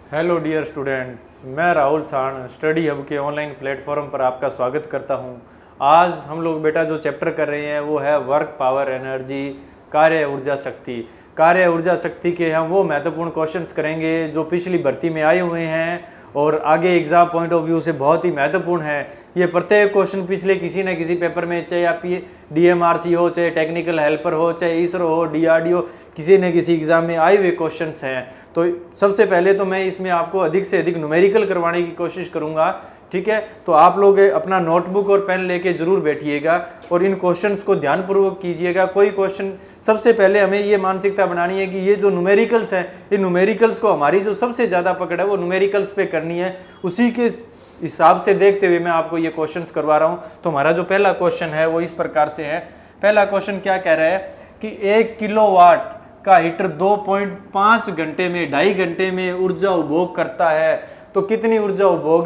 Hello dear students, मैं राहुल साण study hub के ऑनलाइन प्लेटफॉर्म पर आपका स्वागत करता हूं। आज हम लोग बेटा जो चैप्टर कर रहे हैं वो है वर्क पावर एनर्जी, कार्य ऊर्जा शक्ति। कार्य ऊर्जा शक्ति के हम वो महत्वपूर्ण क्वेश्चंस करेंगे जो पिछली भर्ती में आए हुए हैं और आगे एग्जाम पॉइंट ऑफ व्यू से बहुत ही महत्वपूर्ण है। ये प्रत्येक क्वेश्चन पिछले किसी न किसी पेपर में, चाहे आप ये डीएमआरसी हो, चाहे टेक्निकल हेल्पर हो, चाहे इसरो हो, डीआरडीओ, किसी न किसी एग्जाम में आए हुए क्वेश्चंस हैं। तो सबसे पहले तो मैं इसमें आपको अधिक से अधिक न्यूमेरिकल करवाने की कोशिश करूंगा, ठीक है। तो आप लोग अपना नोटबुक और पेन लेके जरूर बैठिएगा और इन क्वेश्चंस को ध्यानपूर्वक कीजिएगा। कोई क्वेश्चन, सबसे पहले हमें ये मानसिकता बनानी है कि ये जो न्यूमेरिकल्स हैं, इन न्यूमेरिकल्स को हमारी जो सबसे ज़्यादा पकड़ है वो न्यूमेरिकल्स पे करनी है। उसी के हिसाब से देखते हुए मैं आपको ये क्वेश्चंस करवा रहा हूँ। तो हमारा जो पहला क्वेश्चन है वो इस प्रकार से है। पहला क्वेश्चन क्या कह रहा है कि 1 किलोवाट का हीटर 2.5 घंटे में, 2.5 घंटे में ऊर्जा उपभोग करता है। तो कितनी ऊर्जा उपभोग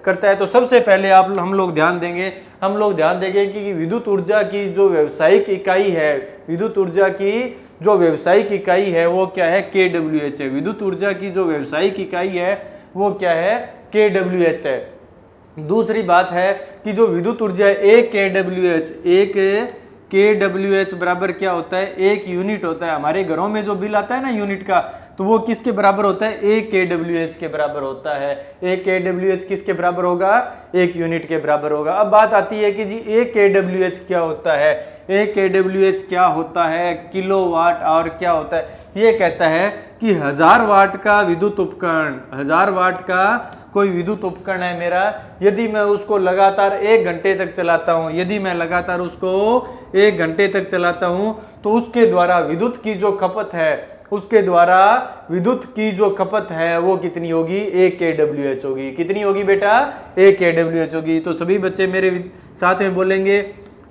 करता है? तो सबसे पहले हम लोग ध्यान देंगे कि विद्युत ऊर्जा की जो व्यावसायिक इकाई है, विद्युत ऊर्जा की जो व्यावसायिक इकाई है वो क्या है? KWH है। विद्युत ऊर्जा की जो व्यावसायिक इकाई है वो क्या है? KWH है। दूसरी बात है कि जो विद्युत ऊर्जा है, एक KWH बराबर क्या होता है? 1 यूनिट होता है। हमारे घरों में जो बिल आता है ना यूनिट का, तो वो किसके बराबर होता है? 1 KWH के बराबर होता है। 1 KWH किसके बराबर होगा? 1 यूनिट के बराबर होगा। अब बात आती है कि जी 1 KWH क्या होता है? 1 KWH क्या होता है? किलोवाट आवर क्या होता है? ये कहता है कि 1000 वाट का विद्युत उपकरण, 1000 वाट का कोई विद्युत उपकरण है मेरा, यदि मैं उसको लगातार 1 घंटे तक चलाता हूं, यदि मैं लगातार उसको 1 घंटे तक चलाता हूं, तो उसके द्वारा विद्युत की जो खपत है, उसके द्वारा विद्युत की जो खपत है वो कितनी होगी? 1 KWH होगी। कितनी होगी बेटा? 1 KWH होगी। तो सभी बच्चे मेरे साथ में बोलेंगे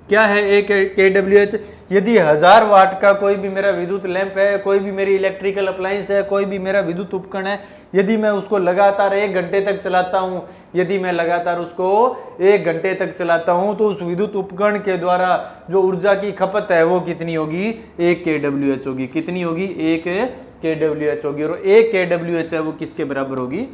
क्या है 1 KWH? यदि 1000 वाट का कोई भी मेरा विद्युत लैंप है, कोई भी मेरी इलेक्ट्रिकल अप्लायंस है, कोई भी मेरा विद्युत उपकरण है, यदि मैं उसको लगातार 1 घंटे तक चलाता हूं, यदि मैं लगातार उसको 1 घंटे तक चलाता हूं, तो उस विद्युत उपकरण के द्वारा जो ऊर्जा की खपत है वो कितनी होगी? 1 KWH होगी। कितनी होगी? 1 KWH होगी। और 1 KWH है वो किसके बराबर होगी?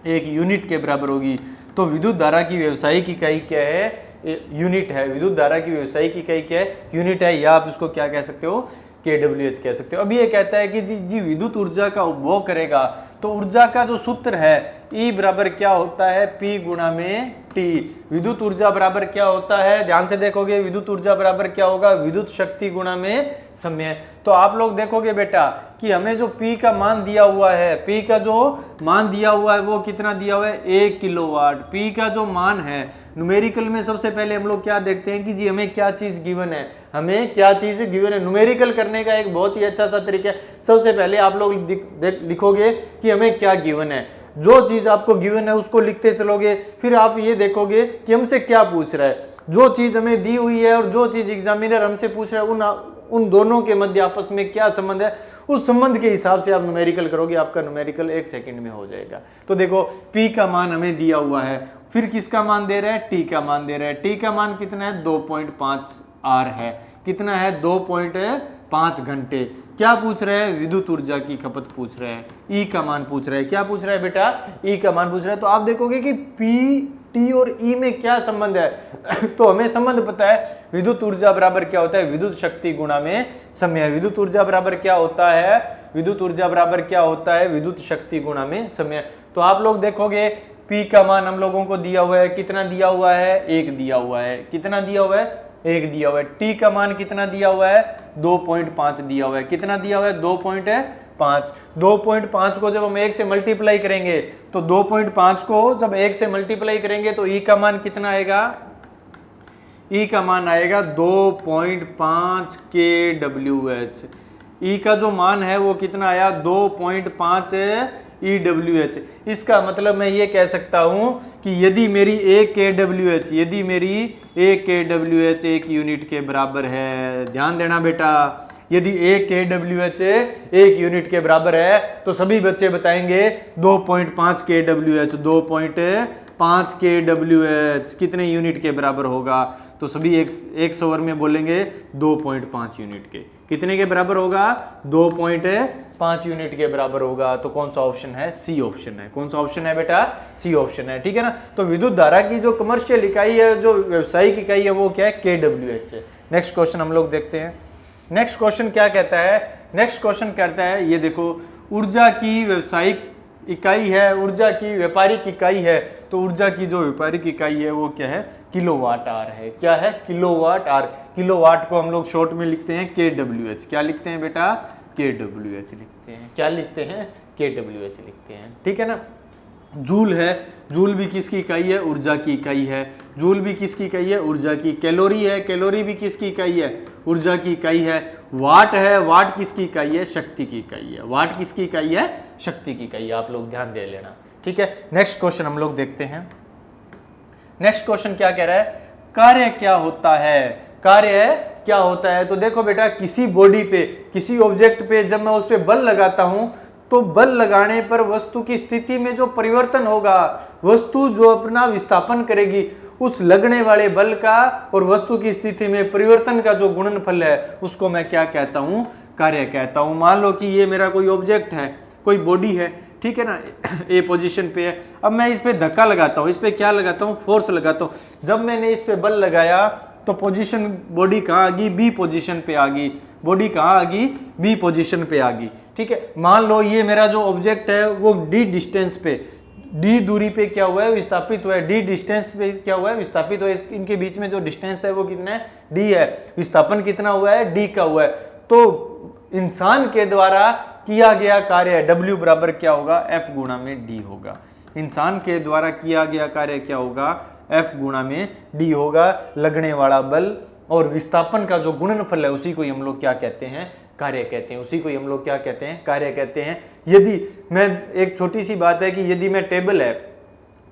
1 यूनिट के बराबर होगी। तो विद्युत धारा की व्यावसायिक इकाई क्या है? यूनिट है। विद्युत धारा की व्यावसायिक इकाई क्या है? यूनिट है, या आप इसको क्या कह सकते हो? KWH कह सकते हो। अब ये कहता है कि जी विद्युत ऊर्जा का उपभोग करेगा, तो ऊर्जा का जो सूत्र है E बराबर क्या होता है? P गुणा में T। विद्युत ऊर्जा बराबर क्या होता है? ध्यान से देखोगे, विद्युत ऊर्जा बराबर क्या होगा? विद्युत शक्ति गुणा में समय। तो आप लोग देखोगे बेटा कि हमें जो P का मान दिया हुआ है, P का जो मान दिया हुआ है वो कितना दिया हुआ है? 1 किलोवाट। P का जो मान है न्यूमेरिकल में, सबसे पहले हम लोग क्या देखते हैं कि जी हमें क्या चीज गिवन है, हमें क्या चीज गिवन है। न्यूमेरिकल करने का एक बहुत ही अच्छा सा तरीका है। सबसे पहले आप लोग लिखोगे कि हमें क्या गिवन है। जो चीज आपको गिवन है उसको लिखते चलोगे, फिर आप ये देखोगे कि हमसे क्या पूछ रहा है। जो चीज हमें दी हुई है और जो चीज एग्जामिनर हमसे पूछ रहा है, उन दोनों के मध्य आपस में क्या संबंध है, उस संबंध के हिसाब से आप न्यूमेरिकल करोगे, आपका न्यूमेरिकल 1 सेकंड में हो जाएगा। तो देखो P का मान हमें दिया हुआ है, फिर किसका मान दे रहा है? T का मान दे रहा है। T का मान कितना है? 2.5 R है। कितना है? 2.5 घंटे। क्या पूछ रहे हैं? विद्युत ऊर्जा की खपत पूछ रहे हैं। E का मान पूछ रहे हैं। क्या पूछ रहा है बेटा? E का मान पूछ रहा है। तो आप देखोगे कि P, T और E में क्या संबंध है? तो हमें संबंध पता है, विद्युत ऊर्जा बराबर क्या होता है? विद्युत शक्ति गुणा में समय। विद्युत ऊर्जा बराबर क्या होता है? विद्युत ऊर्जा बराबर क्या होता है? विद्युत शक्ति गुणा में समय। तो आप लोग देखोगे P का मान हम लोगों को दिया हुआ है, कितना दिया हुआ है? 1 दिया हुआ है। कितना दिया हुआ है? 1 दिया हुआ है। T का मान कितना दिया हुआ है? 2.5 दिया हुआ है। कितना दिया हुआ है? 2.5। 2.5 को जब हम 1 से मल्टीप्लाई करेंगे, तो 2.5 को जब 1 से मल्टीप्लाई करेंगे तो E का मान कितना आएगा? E का मान आएगा 2.5 KWH। E का जो मान है वो कितना आया? 2.5 EWH। इसका मतलब मैं ये कह सकता हूं कि यदि मेरी 1 KWH, यदि मेरी 1 KWH 1 यूनिट के बराबर है, ध्यान देना बेटा, यदि 1 KWH 1 यूनिट के बराबर है, तो सभी बच्चे बताएंगे 2.5 KWH, 2.5 5 kWh कितने यूनिट के बराबर होगा? तो सभी एक सवर में बोलेंगे 2.5 यूनिट के। कितने के बराबर होगा? 2.5 यूनिट के बराबर होगा। तो कौन सा ऑप्शन है? सी ऑप्शन है। कौन सा ऑप्शन है बेटा? सी ऑप्शन है। ठीक है ना। तो विद्युत धारा की जो कमर्शियल इकाई है, जो व्यवसायिक इकाई है, वो क्या है? kWh है। नेक्स्ट क्वेश्चन हम लोग देखते हैं। नेक्स्ट क्वेश्चन क्या कहता है? नेक्स्ट क्वेश्चन कहता है, ये देखो, ऊर्जा की व्यवसायिक इकाई है, ऊर्जा की व्यापारिक इकाई है। तो ऊर्जा की जो व्यापारिक इकाई है वो क्या है? किलोवाट आर है। क्या है? Kilowatt hour. किलोवाट को हम लोग शॉर्ट में लिखते हैं kWh। क्या लिखते हैं बेटा? kWh लिखते हैं। क्या लिखते हैं? kWh लिखते हैं। ठीक है ना। जूल है, जूल भी किसकी इकाई है? ऊर्जा की इकाई है। जूल भी किसकी इकाई है? ऊर्जा की। कैलोरी है, कैलोरी भी किसकी इकाई है? ऊर्जा की इकाई है। वाट है, वाट किसकी इकाई है? शक्ति की इकाई है। वाट किसकी इकाई है? शक्ति की इकाई है। आप लोग ध्यान दे लेना। ठीक है। नेक्स्ट क्वेश्चन हम लोग देखते हैं। नेक्स्ट क्वेश्चन क्या कह रहा है? कार्य क्या होता है? कार्य क्या होता है? तो देखो बेटा, किसी बॉडी पे, किसी ऑब्जेक्ट पे जब मैं उस पे बल लगाता हूं, तो बल लगाने पर वस्तु की स्थिति में जो परिवर्तन होगा, वस्तु जो अपना विस्थापन करेगी, उस लगने वाले बल का और वस्तु की स्थिति में परिवर्तन का जो गुणनफल है, उसको मैं क्या कहता हूं? कार्य कहता हूं। मान लो कि ये मेरा कोई ऑब्जेक्ट है, कोई बॉडी है, ठीक है ना, ए पोजीशन पे है। अब मैं इस पे धक्का लगाता हूं, इस पे क्या लगाता हूं? फोर्स लगाता हूं। जब मैंने इस पे बल लगाया तो पोजीशन, बॉडी कहाँ आ गई? बी पोजीशन पे आ गई। बॉडी कहाँ आ गई? बी पोजीशन पे आ गई। ठीक है। मान लो ये मेरा जो ऑब्जेक्ट है वो डी डिस्टेंस पे, डी दूरी पे क्या हुआ है? विस्थापित हुआ है। डी डिस्टेंस पे क्या हुआ है? विस्थापित हुआ है। इनके बीच में जो डिस्टेंस है वो कितना है? डी है। विस्थापन कितना हुआ है? डी का हुआ है। तो इंसान के द्वारा किया गया कार्य W बराबर क्या होगा? F गुणा में D होगा। इंसान के द्वारा किया गया कार्य क्या होगा? F गुणा में D होगा। लगने वाला बल और विस्थापन का जो गुणनफल है उसी को हम लोग क्या कहते हैं? कार्य कहते हैं। उसी को हम लोग क्या कहते हैं? कार्य कहते हैं। यदि मैं, एक छोटी सी बात है कि यदि मैं टेबल है,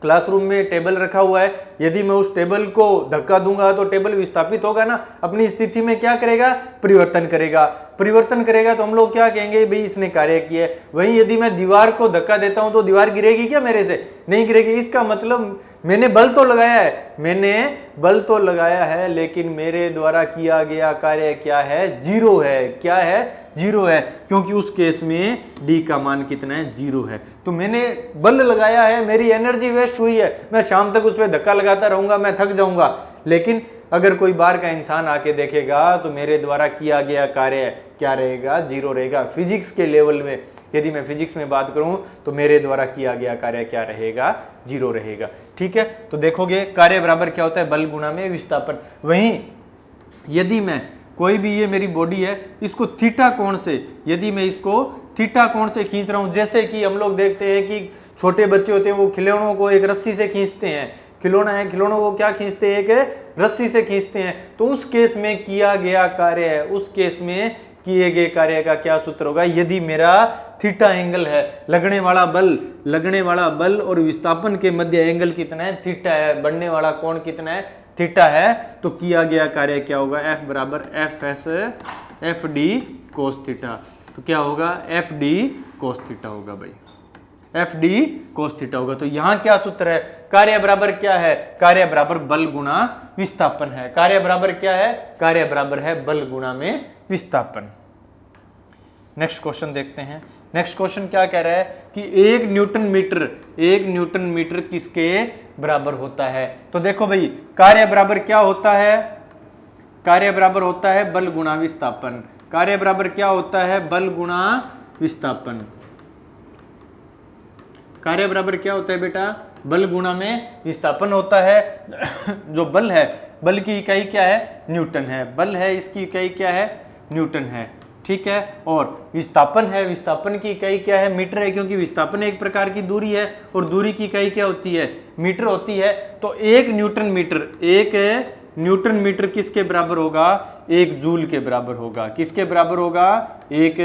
क्लासरूम में टेबल रखा हुआ है, यदि मैं उस टेबल को धक्का दूंगा तो टेबल विस्थापित होगा ना, अपनी स्थिति में क्या करेगा? परिवर्तन करेगा। परिवर्तन करेगा तो हम लोग क्या कहेंगे? भाई इसने कार्य किया है। वहीं यदि मैं दीवार को धक्का देता हूं तो दीवार गिरेगी क्या मेरे से? नहीं गिरेगी। इसका मतलब मैंने बल तो लगाया है, मैंने बल तो लगाया है, लेकिन मेरे द्वारा किया गया कार्य क्या है? जीरो है। क्या है? जीरो है। क्योंकि उस केस में डी का मान कितना है? जीरो है। तो मैंने बल लगाया है, मेरी एनर्जी वेस्ट हुई है, मैं शाम तक उस पर धक्का लगाता रहूंगा, मैं थक जाऊंगा। लेकिन अगर कोई बाहर का इंसान आके देखेगा तो मेरे द्वारा किया गया कार्य क्या रहेगा? जीरो रहेगा। फिजिक्स के लेवल में, यदि मैं फिजिक्स में बात करूं तो मेरे द्वारा किया गया कार्य क्या रहेगा? जीरो रहेगा। ठीक है। तो देखोगे कार्य बराबर क्या होता है? बल गुणा में विस्थापन। वहीं यदि मैं कोई भी, ये मेरी बॉडी है, इसको थीटा कोण से, यदि मैं इसको थीटा कोण से खींच रहा हूं, जैसे कि हम लोग देखते हैं कि छोटे बच्चे होते हैं वो खिलौनों को एक रस्सी से खींचते हैं। खिलौना है, खिलौनों को क्या खींचते हैं? एक रस्सी से खींचते हैं। तो उस केस में किया गया कार्य है, उस केस में किए गए कार्य का क्या सूत्र होगा? यदि मेरा थीटा एंगल है, लगने वाला बल और विस्थापन के मध्य एंगल कितना है? थीटा है। बढ़ने वाला कोण कितना है? थीटा है। तो किया गया कार्य क्या होगा? F बराबर एफ डी कोस थीटा। तो क्या होगा? एफ डी कोस थीटा होगा भाई। एफ डी कोस थीटा होगा। तो यहां क्या सूत्र है? कार्य बराबर क्या है? कार्य बराबर बल गुणा विस्थापन है। कार्य बराबर क्या है? कार्य बराबर है बल गुणा में विस्थापन। नेक्स्ट क्वेश्चन देखते हैं। नेक्स्ट क्वेश्चन क्या कह रहा है कि 1 न्यूटन मीटर किसके बराबर होता है? तो देखो भाई, कार्य बराबर क्या होता है? कार्य बराबर होता है बल गुणा विस्थापन। कार्य बराबर क्या होता है? बल गुणा विस्थापन। कार्य बराबर क्या होता है बेटा? बल गुणा में विस्थापन होता है। जो बल है, बल की इकाई क्या है? न्यूटन है। बल है, इसकी इकाई क्या है? न्यूटन है। ठीक है। और विस्थापन है, विस्थापन की इकाई क्या है? मीटर है, क्योंकि विस्थापन एक प्रकार की दूरी है और दूरी की इकाई क्या होती है? मीटर होती है। तो 1 न्यूटन मीटर किसके बराबर होगा? 1 जूल के बराबर होगा। किसके बराबर होगा? 1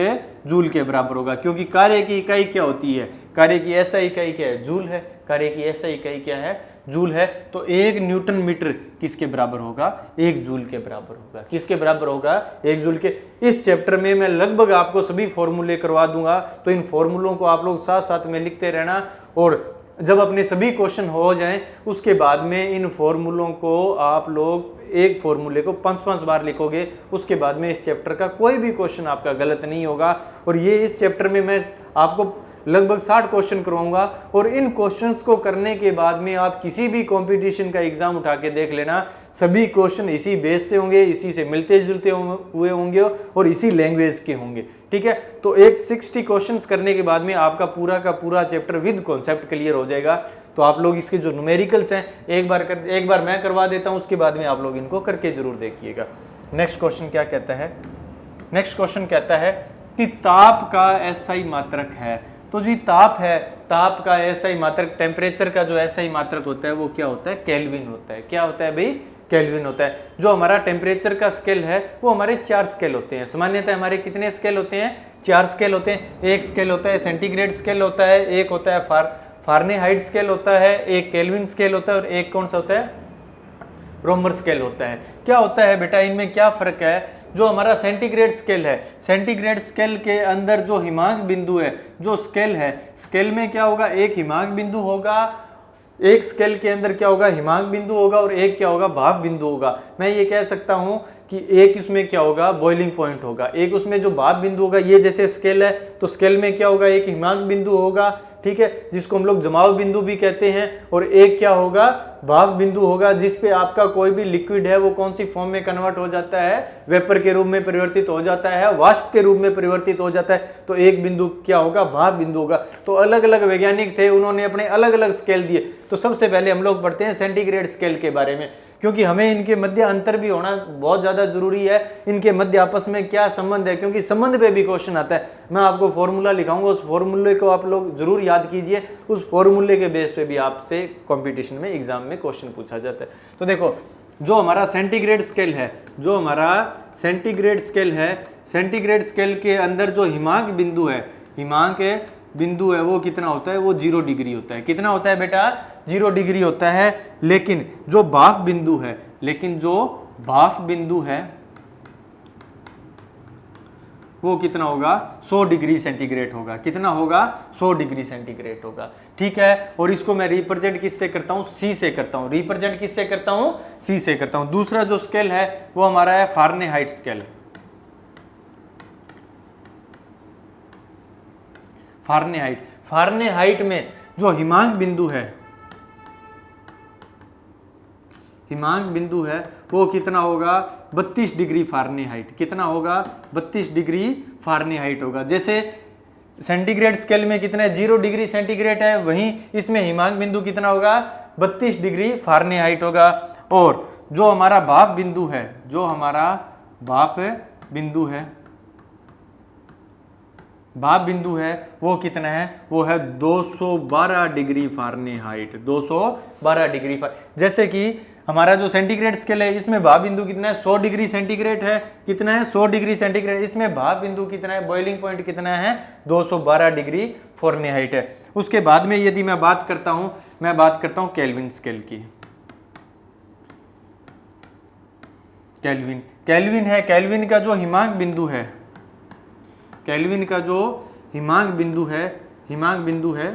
जूल के बराबर होगा। क्योंकि कार्य की इकाई क्या होती है? कार्य की ऐसा इकाई क्या है? जूल है। कार्य की ऐसा इकाई क्या है? जूल है। तो 1 न्यूटन मीटर किसके बराबर होगा? 1 जूल के बराबर होगा। किसके बराबर होगा? 1 जूल के। इस चैप्टर में मैं लगभग आपको सभी फॉर्मूले करवा दूंगा, तो इन फॉर्मूलों को आप लोग साथ साथ में लिखते रहना। और जब अपने सभी क्वेश्चन हो जाएं उसके बाद में इन फॉर्मूलों को आप लोग एक फॉर्मूले को 5-5 बार लिखोगे, उसके बाद में इस चैप्टर का कोई भी क्वेश्चन आपका गलत नहीं होगा। और ये इस चैप्टर में मैं आपको लगभग 60 क्वेश्चन करवाऊंगा और इन क्वेश्चंस को करने के बाद में आप किसी भी कंपटीशन का एग्जाम उठा के देख लेना, सभी क्वेश्चन इसी बेस से होंगे, इसी से मिलते जुलते हुए होंगे और इसी लैंग्वेज के होंगे। ठीक है, तो एक 60 क्वेश्चंस करने के बाद में आपका पूरा का पूरा चैप्टर विद कॉन्सेप्ट क्लियर हो जाएगा। तो आप लोग इसके जो न्यूमेरिकल्स हैं एक बार मैं करवा देता हूं, उसके बाद में आप लोग इनको करके जरूर देखिएगा। नेक्स्ट क्वेश्चन क्या कहता है? नेक्स्ट क्वेश्चन कहता है कि ताप का एसआई मात्रक है। तो जी ताप है, ताप का एसआई मात्रक, टेम्परेचर का जो एसआई मात्रक होता है वो क्या होता है? केल्विन होता है। क्या होता है भाई? केल्विन होता है। जो हमारा टेम्परेचर का स्केल है वो हमारे 4 स्केल होते हैं। सामान्यतः हमारे कितने स्केल होते हैं? 4 स्केल होते हैं। एक स्केल होता है सेंटीग्रेड स्केल होता है, एक होता है फारेनहाइट स्केल होता है, एक केल्विन स्केल होता है और एक कौन सा होता है? रोमर स्केल होता है। क्या होता है बेटा, इनमें क्या फर्क है? जो हमारा सेंटीग्रेड स्केल है, सेंटीग्रेड स्केल के अंदर जो हिमांक बिंदु है, जो स्केल है, स्केल में क्या होगा? एक हिमांक बिंदु होगा, एक स्केल के अंदर क्या होगा? हिमांक बिंदु होगा और एक क्या होगा? भाप बिंदु होगा। मैं ये कह सकता हूं कि एक इसमें क्या होगा? बॉइलिंग पॉइंट होगा। एक उसमें जो भाप बिंदु होगा, ये जैसे स्केल है तो स्केल में क्या होगा? एक हिमांक बिंदु होगा, ठीक है, जिसको हम लोग जमाव बिंदु भी कहते हैं, और एक क्या होगा? भाप बिंदु होगा, जिसपे आपका कोई भी लिक्विड है वो कौन सी फॉर्म में कन्वर्ट हो जाता है? वेपर के रूप में परिवर्तित हो जाता है, वाष्प के रूप में परिवर्तित हो जाता है। तो एक बिंदु क्या होगा? भाप बिंदु होगा। तो अलग अलग वैज्ञानिक थे, उन्होंने अपने अलग अलग स्केल दिए। तो सबसे पहले हम लोग पढ़ते हैं सेंटीग्रेड स्केल के बारे में, क्योंकि हमें इनके मध्य अंतर भी होना बहुत ज्यादा जरूरी है। इनके मध्य आपस में क्या संबंध है, क्योंकि संबंध पे भी क्वेश्चन आता है। मैं आपको फॉर्मूला लिखाऊंगा, उस फॉर्मूले को आप लोग जरूर याद कीजिए। उस फॉर्मूले के बेस पे भी आपसे कंपटीशन में, एग्जाम में क्वेश्चन पूछा जाता है। तो देखो, जो हमारा सेंटीग्रेड स्केल है, जो हमारा सेंटीग्रेड स्केल है, सेंटीग्रेड स्केल के अंदर जो हिमांक बिंदु है, हिमांक बिंदु है वो कितना होता है? वो 0 डिग्री होता है। कितना होता है बेटा? 0 डिग्री होता है। लेकिन जो भाप बिंदु है, लेकिन जो भाप बिंदु है वो कितना होगा? 100 डिग्री सेंटीग्रेड होगा। कितना होगा? 100 डिग्री सेंटीग्रेड होगा। ठीक है, और इसको मैं रिप्रेजेंट किससे करता हूं? सी से करता हूं। रिप्रेजेंट किससे करता हूं? सी से करता हूं। दूसरा जो स्केल है वो हमारा है फारेनहाइट स्केल। फारेनहाइट, फारेनहाइट में जो हिमांक बिंदु है, हिमांक बिंदु है वो कितना होगा? 32 डिग्री फारेनहाइट। कितना होगा? 32 डिग्री फारेनहाइट होगा। जैसे सेंटीग्रेड स्केल में कितना है? 0 डिग्री सेंटीग्रेड है, वहीं इसमें हिमांक बिंदु कितना होगा? 32 डिग्री फारेनहाइट होगा। और जो हमारा भाप बिंदु है, जो हमारा भाप बिंदु है, भाप बिंदु है वो कितना है? वो है 212 डिग्री फारेनहाइट। 212 degree Fahrenheit. जैसे कि हमारा जो सेंटीग्रेड स्केल है, इसमें भाप बिंदु कितना है? 100 डिग्री सेंटीग्रेड है। कितना है? 100 डिग्री सेंटीग्रेड। इसमें भाप बिंदु कितना है? बॉइलिंग पॉइंट कितना है? 212 डिग्री फारेनहाइट है। उसके बाद में यदि मैं बात करता हूं केल्विन स्केल की। केल्विन है, केल्विन का जो हिमांक बिंदु है, केल्विन का जो हिमांक बिंदु है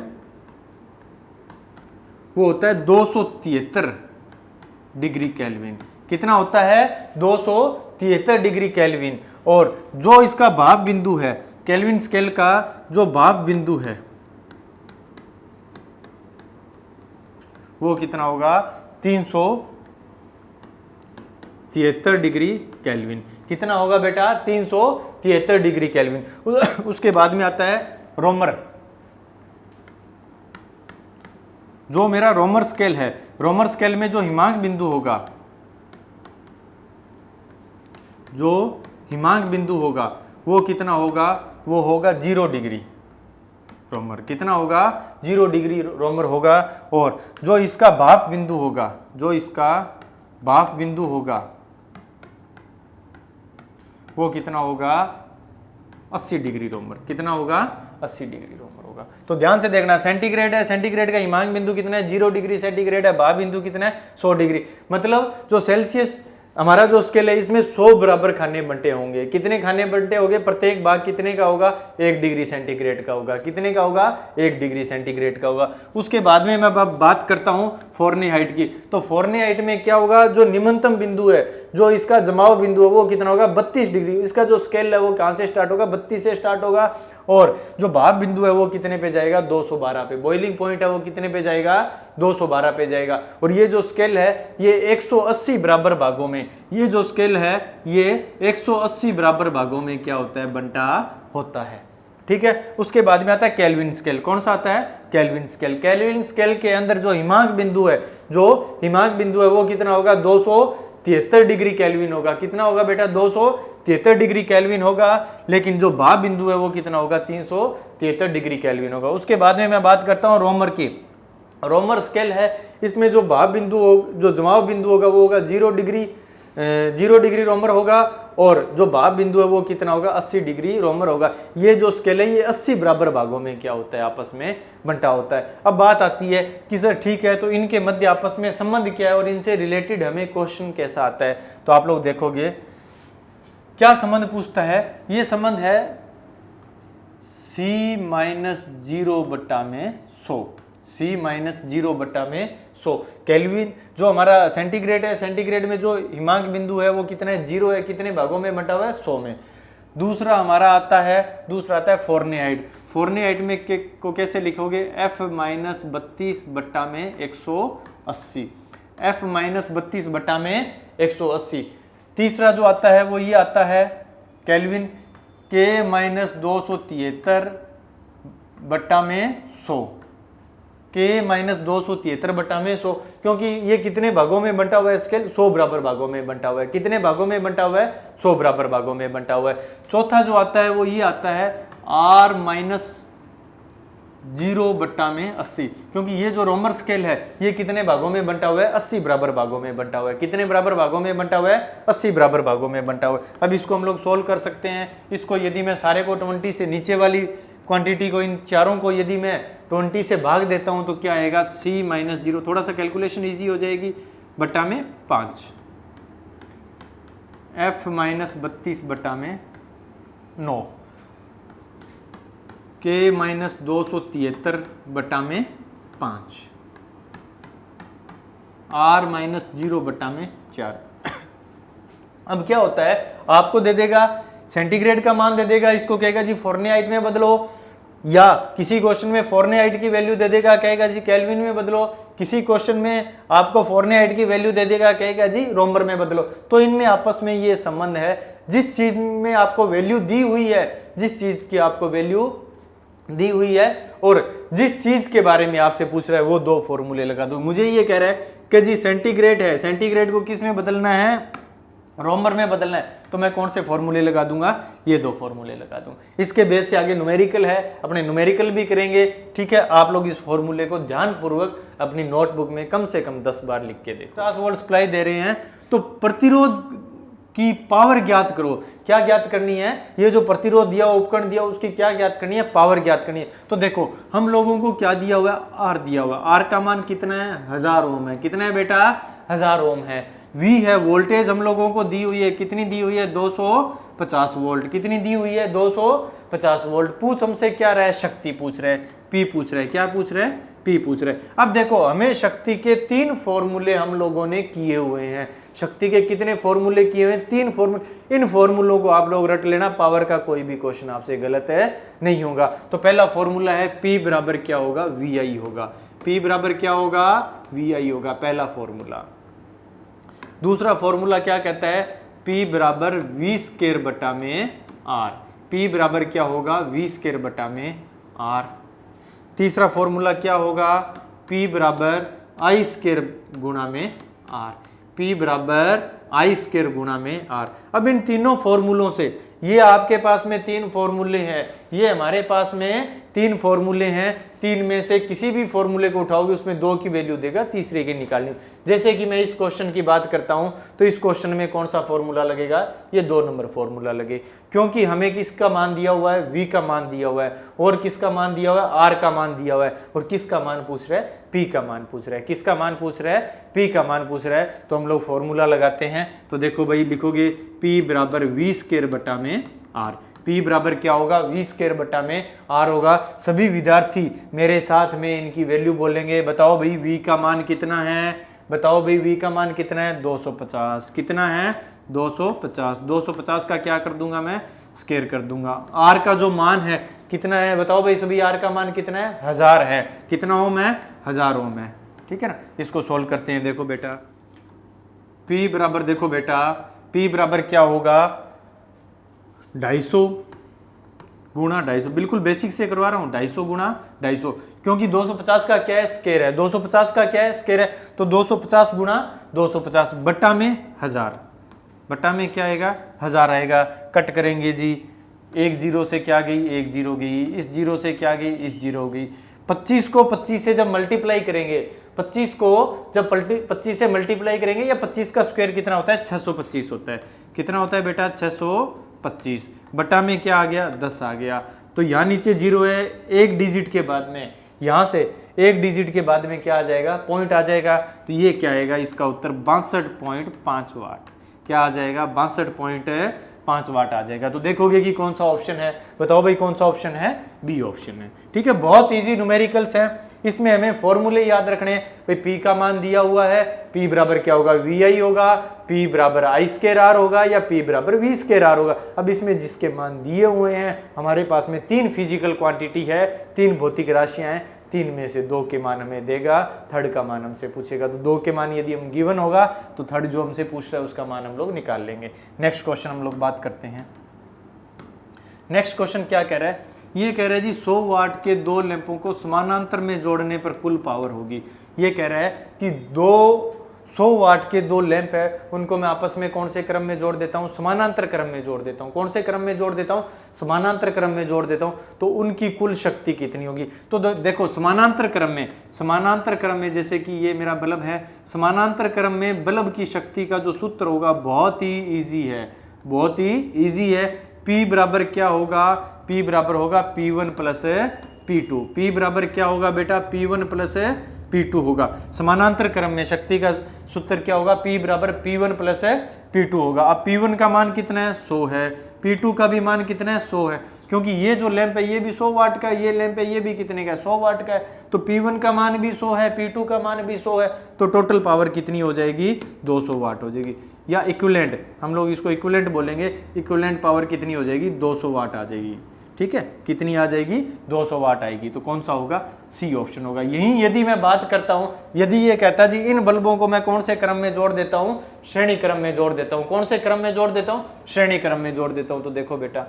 वो होता है 273 डिग्री केल्विन। कितना होता है? 273 डिग्री केल्विन। और जो इसका भाप बिंदु है, केल्विन स्केल का जो भाप बिंदु है वो कितना होगा? 373 डिग्री केल्विन। कितना होगा बेटा? 373 डिग्री केल्विन। उसके बाद में आता है रोमर। जो मेरा रोमर स्केल है, रोमर स्केल में जो हिमांक बिंदु होगा, जो हिमांक बिंदु होगा वो कितना होगा? वो होगा 0 डिग्री रोमर। कितना होगा? 0 डिग्री रोमर होगा। और जो इसका भाप बिंदु होगा, जो इसका भाप बिंदु होगा वो कितना होगा? 80 डिग्री रोमर। कितना होगा? 80 डिग्री रोमर होगा। तो ध्यान से देखना, सेंटीग्रेड है, सेंटीग्रेड का हिमांक बिंदु कितना है? 0 डिग्री सेंटीग्रेड है। भाप बिंदु कितना है? 100 डिग्री। मतलब जो सेल्सियस हमारा जो स्केल है इसमें 100 बराबर खाने बंटे होंगे। कितने खाने बंटे होंगे? प्रत्येक भाग कितने का होगा? 1 डिग्री सेंटीग्रेड का होगा। कितने का होगा? 1 डिग्री सेंटीग्रेड का होगा। उसके बाद में मैं अब बात करता हूं फॉर्निहाइट की। तो फॉर्निहाइट में क्या होगा? जो निम्नतम बिंदु है, जो इसका जमाव बिंदु है, वो कितना होगा? 32 डिग्री। इसका जो स्केल है वो कहां से स्टार्ट होगा? 32 से स्टार्ट होगा। और जो भाप बिंदु है वो कितने पे जाएगा? 212 पे। बॉइलिंग पॉइंट है वो कितने पे जाएगा? 212 पे जाएगा। और ये जो स्केल है ये 180 बराबर भागों में, ये जो स्केल है ये 180 बराबर भागों में क्या होता है? बंटा होता है। ठीक है। उसके बाद में आता है केल्विन स्केल। कौन सा आता है? Kelvin scale. केल्विन स्केल के अंदर जो हिमांक बिंदु है, जो हिमांक बिंदु है वो कितना होगा? 273 डिग्री केल्विन होगा। कितना होगा बेटा? 273 डिग्री केल्विन होगा। लेकिन जो भाप बिंदु है वो कितना होगा? 373 डिग्री केल्विन होगा। उसके बाद में मैं बात करता हूं रोमर की। रोमर स्केल है, इसमें जो भाप बिंदु जो जमाव बिंदु होगा वो होगा 0 डिग्री रोमर होगा। और जो भाप बिंदु है वो कितना होगा? 80 डिग्री रोमर होगा। ये जो स्केल है ये 80 बराबर भागों में क्या होता है? आपस में बंटा होता है। अब बात आती है कि सर ठीक है, तो इनके मध्य आपस में संबंध क्या है और इनसे रिलेटेड हमें क्वेश्चन कैसा आता है? तो आप लोग देखोगे क्या संबंध पूछता है। ये संबंध है C-0 बट्टा में 100। C-0 बट्टा में 100। केल्विन जो हमारा सेंटीग्रेड है, सेंटीग्रेड में जो हिमांक बिंदु है वो कितना है? 0 है। कितने भागों में बंटा हुआ है? 100 में। दूसरा हमारा आता है फॉर्निहाइट। फॉर्निहाइट में को कैसे लिखोगे? F-32 बट्टा में 180। F-32 बट्टा में 180। तीसरा जो आता है वो ये आता है केल्विन K-273 बट्टा में 100। K-273 बट्टा में 100। क्योंकि ये कितने भागों में बंटा हुआ है स्केल? 100 बराबर भागों में बंटा हुआ है। कितने भागों में बंटा हुआ है? 100 बराबर भागों में बंटा हुआ है। चौथा जो आता है वो ये आता है R-0 बट्टा में 80। क्योंकि ये जो रोमर स्केल है ये कितने भागों में बंटा हुआ है? 80 बराबर भागों में बंटा हुआ है। कितने बराबर भागों में बंटा हुआ है? 80 बराबर भागों में बंटा हुआ है। अब इसको हम लोग सोल्व कर सकते हैं। इसको यदि मैं सारे को 20 से नीचे वाली क्वांटिटी को, इन चारों को यदि मैं 20 से भाग देता हूं तो क्या आएगा? C-0। थोड़ा सा कैलकुलेशन इजी हो जाएगी। बट्टा में 5। F-32 बट्टा में 9। K-273 बट्टा में 5। R-0 बट्टा में 4। अब क्या होता है? आपको दे देगा सेंटीग्रेड का मान दे देगा, इसको कहेगा जी फॉर्निहाइट में बदलो, या किसी क्वेश्चन में फॉर्निहाइट की वैल्यू दे देगा, कहेगा जी केल्विन में बदलो। किसी क्वेश्चन में आपको फॉर्निहाइट की वैल्यू दे देगा, कहेगा जी रोमर में बदलो। तो इनमें आपस में ये संबंध है। जिस चीज में आपको वैल्यू दी हुई है, जिस चीज की आपको वैल्यू दी हुई है और जिस चीज के बारे में आपसे पूछ रहा है वो दो फॉर्मूले लगा दो। मुझे ये कह रहा है कि जी सेंटीग्रेड है, सेंटीग्रेड को किस में बदलना है? रोमर में बदलना है। तो मैं कौन से फॉर्मूले लगा दूंगा? ये दो फॉर्मूले लगा दूंगा। इसके बेस से आगे न्यूमेरिकल है, अपने न्यूमेरिकल भी करेंगे। ठीक है, आप लोग इस फॉर्मूले को ध्यानपूर्वक अपनी नोटबुक में कम से कम 10 बार लिख के देखो। 50 वोल्ट सप्लाई दे रहे हैं तो प्रतिरोध की पावर ज्ञात करो। क्या ज्ञात करनी है? ये जो प्रतिरोध दिया, उपकरण दिया, उसकी क्या ज्ञात करनी है? पावर ज्ञात करनी है। तो देखो हम लोगों को क्या दिया हुआ है? आर दिया हुआ है। आर का मान कितना है? 1000 ओम है। कितना है बेटा? 1000 ओम है। V है वोल्टेज हम लोगों को दी हुई है। कितनी दी हुई है? 250 वोल्ट। कितनी दी हुई है? 250 वोल्ट। पूछ हमसे क्या रहा है? शक्ति पूछ रहे हैं, P पूछ रहे हैं। क्या पूछ रहे हैं? P पूछ रहे हैं। अब देखो हमें शक्ति के 3 फॉर्मूले हम लोगों ने किए हुए हैं। शक्ति के कितने फॉर्मूले किए हुए हैं? 3 फॉर्मूले। इन फॉर्मूलों को आप लोग रट लेना, पावर का कोई भी क्वेश्चन आपसे गलत है नहीं होगा। तो पहला फॉर्मूला है P बराबर क्या होगा? VI होगा। P बराबर क्या होगा? VI होगा, पहला फॉर्मूला। दूसरा फॉर्मूला क्या कहता है? P बराबर V स्क्वायर बटा में R। P बराबर क्या होगा? V स्क्वायर बटा में R। तीसरा फॉर्मूला क्या होगा? P बराबर I स्क्वायर गुणा में R। P बराबर I स्क्वायर गुणा में R। अब इन तीनों फॉर्मूलों से, ये आपके पास में 3 फॉर्मूले हैं, ये हमारे पास में 3 फॉर्मूले हैं, 3 में से किसी भी फॉर्मूले को उठाओगे उसमें 2 की वैल्यू देगा, तीसरे की निकालनी। जैसे कि मैं इस क्वेश्चन की बात करता हूं तो इस क्वेश्चन में कौन सा फॉर्मूला लगेगा, ये 2 नंबर फॉर्मूला लगे, क्योंकि हमें किसका मान दिया हुआ है, v का मान दिया हुआ है, और किसका मान दिया हुआ है, r का मान दिया हुआ है, और किसका मान पूछ रहा है, p का मान पूछ रहा है। किसका मान पूछ रहा है, p का मान पूछ रहा है। तो हम लोग फॉर्मूला लगाते हैं। तो देखो भाई, लिखोगे p बराबर v स्क्वायर बटा में r। P बराबर क्या होगा, v स्क्वायर बटा में r होगा। सभी विद्यार्थी मेरे साथ में इनकी वैल्यू बोलेंगे। बताओ भाई v का मान कितना है, बताओ भाई v का मान कितना है, 250। कितना है, 250। 250 का क्या कर दूंगा मैं, स्क्वायर कर दूंगा। r का जो मान है कितना है, बताओ भाई सभी, r का मान कितना है, 1000 है। कितना ओम है, 1000 ओम है। ठीक है ना, इसको सोल्व करते हैं। देखो बेटा, P बराबर, देखो बेटा P बराबर क्या होगा, 250 गुणा 250, बिल्कुल बेसिक से करवा रहा हूं, 250 गुणा 250, क्योंकि 250 का क्या है, स्क्वायर है। 250 का क्या है, स्क्वायर है। तो 250 गुणा 250 बट्टा में 1000, बट्टा में क्या आएगा, 1000 आएगा। कट करेंगे जी, एक जीरो से क्या गई, एक जीरो गई, इस जीरो से क्या गई, इस जीरो गई। 25 को 25 से जब मल्टीप्लाई करेंगे, 25 को जब 25 से मल्टीप्लाई करेंगे, या 25 का स्क्वायर कितना होता है, 625 होता है। कितना होता है बेटा, 625 बटा में क्या आ गया, 10 आ गया। तो यहाँ नीचे जीरो है, एक डिजिट के बाद में, यहाँ से एक डिजिट के बाद में क्या आ जाएगा, पॉइंट आ जाएगा। तो ये क्या आएगा, इसका उत्तर 62.5 वाट। क्या आ जाएगा, 62.5 वाट आ जाएगा। तो देखोगे कि कौन सा ऑप्शन है, बताओ भाई कौन सा ऑप्शन है, बी ऑप्शन है। ठीक है, बहुत इजी न्यूमेरिकल्स है। इसमें हमें फॉर्मूले याद रखने हैं। भाई पी का मान दिया हुआ है, पी बराबर क्या होगा, वी आई होगा, पी बराबर आई स्क्वायर आर होगा, या पी बराबर वी स्क्वायर आर होगा। अब इसमें जिसके मान दिए हुए हैं, हमारे पास में 3 फिजिकल क्वांटिटी है, 3 भौतिक राशियां हैं, 3 में से 2 के मान हमें देगा, थर्ड का मान हमसे पूछेगा। तो 2 के मान यदि हम गिवन होगा तो थर्ड जो हमसे पूछ रहा है उसका मान हम लोग निकाल लेंगे। नेक्स्ट क्वेश्चन हम लोग बात करते हैं। नेक्स्ट क्वेश्चन क्या कह रहा है, ये कह रहा है जी 100 वाट के 2 लैंपों को समानांतर में जोड़ने पर कुल पावर होगी। ये कह रहा है कि 100 वाट के 2 लैंप है, उनको मैं आपस में कौन से क्रम में जोड़ देता हूं, समानांतर क्रम में जोड़ देता हूं। कौन से क्रम में जोड़ देता हूं, समानांतर क्रम में जोड़ देता हूं। तो उनकी कुल शक्ति कितनी होगी। तो देखो समानांतर क्रम में जैसे कि ये मेरा बल्ब है, समानांतर क्रम में बल्ब की शक्ति का जो सूत्र होगा बहुत ही ईजी है, बहुत ही ईजी है। P बराबर क्या होगा, P बराबर होगा P1 प्लस P2। P बराबर क्या होगा बेटा, P1 प्लस P2 होगा। समानांतर क्रम में शक्ति का सूत्र क्या होगा, P बराबर P1 प्लस P2 होगा। अब P1 का मान कितना है, 100 है, P2 का भी मान कितना है, 100 है, क्योंकि ये जो लैंप है ये भी 100 वाट का है, ये लैंप है ये भी कितने का है, 100 वाट का है। तो P1 का मान भी 100 है, P2 का मान भी 100 है, तो टोटल पावर कितनी हो जाएगी, 200 वाट हो जाएगी। या इक्विवेलेंट, हम लोग इसको इक्विवेलेंट बोलेंगे, इक्विवेलेंट पावर कितनी हो जाएगी, 200 वाट आ जाएगी। ठीक है, कितनी आ जाएगी, 200 वाट आएगी। तो कौन सा होगा, सी ऑप्शन होगा। यही यदि मैं बात करता हूं, यदि ये कहता जी इन बल्बों को मैं कौन से क्रम में जोड़ देता हूं, श्रेणी क्रम में जोड़ देता हूं। कौन से क्रम में जोड़ देता हूं, श्रेणी क्रम में जोड़ देता हूं। तो देखो बेटा,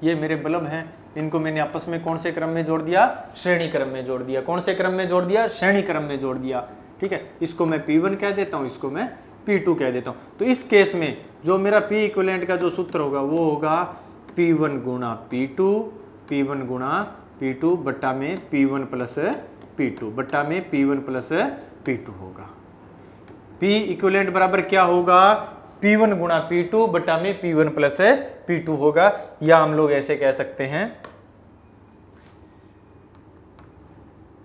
ये मेरे बल्ब हैं, इनको मैंने आपस में कौन से क्रम में जोड़ दिया, श्रेणी क्रम में जोड़ दिया। कौन से क्रम में जोड़ दिया, श्रेणी क्रम में जोड़ दिया। ठीक है, इसको मैं P1 कह देता हूं, इसको मैं P2 कह देता हूं। तो इस केस में जो मेरा P इक्विवेलेंट का जो सूत्र होगा वो होगा P1 गुणा P2, P1 गुणा P2 बट्टा में P1 प्लस P2, बट्टा में P1 प्लस P2 होगा। P इक्विवेलेंट बराबर क्या होगा, P1 गुणा P2 बट्टा में P1 प्लस P2 होगा। या हम लोग ऐसे कह सकते हैं,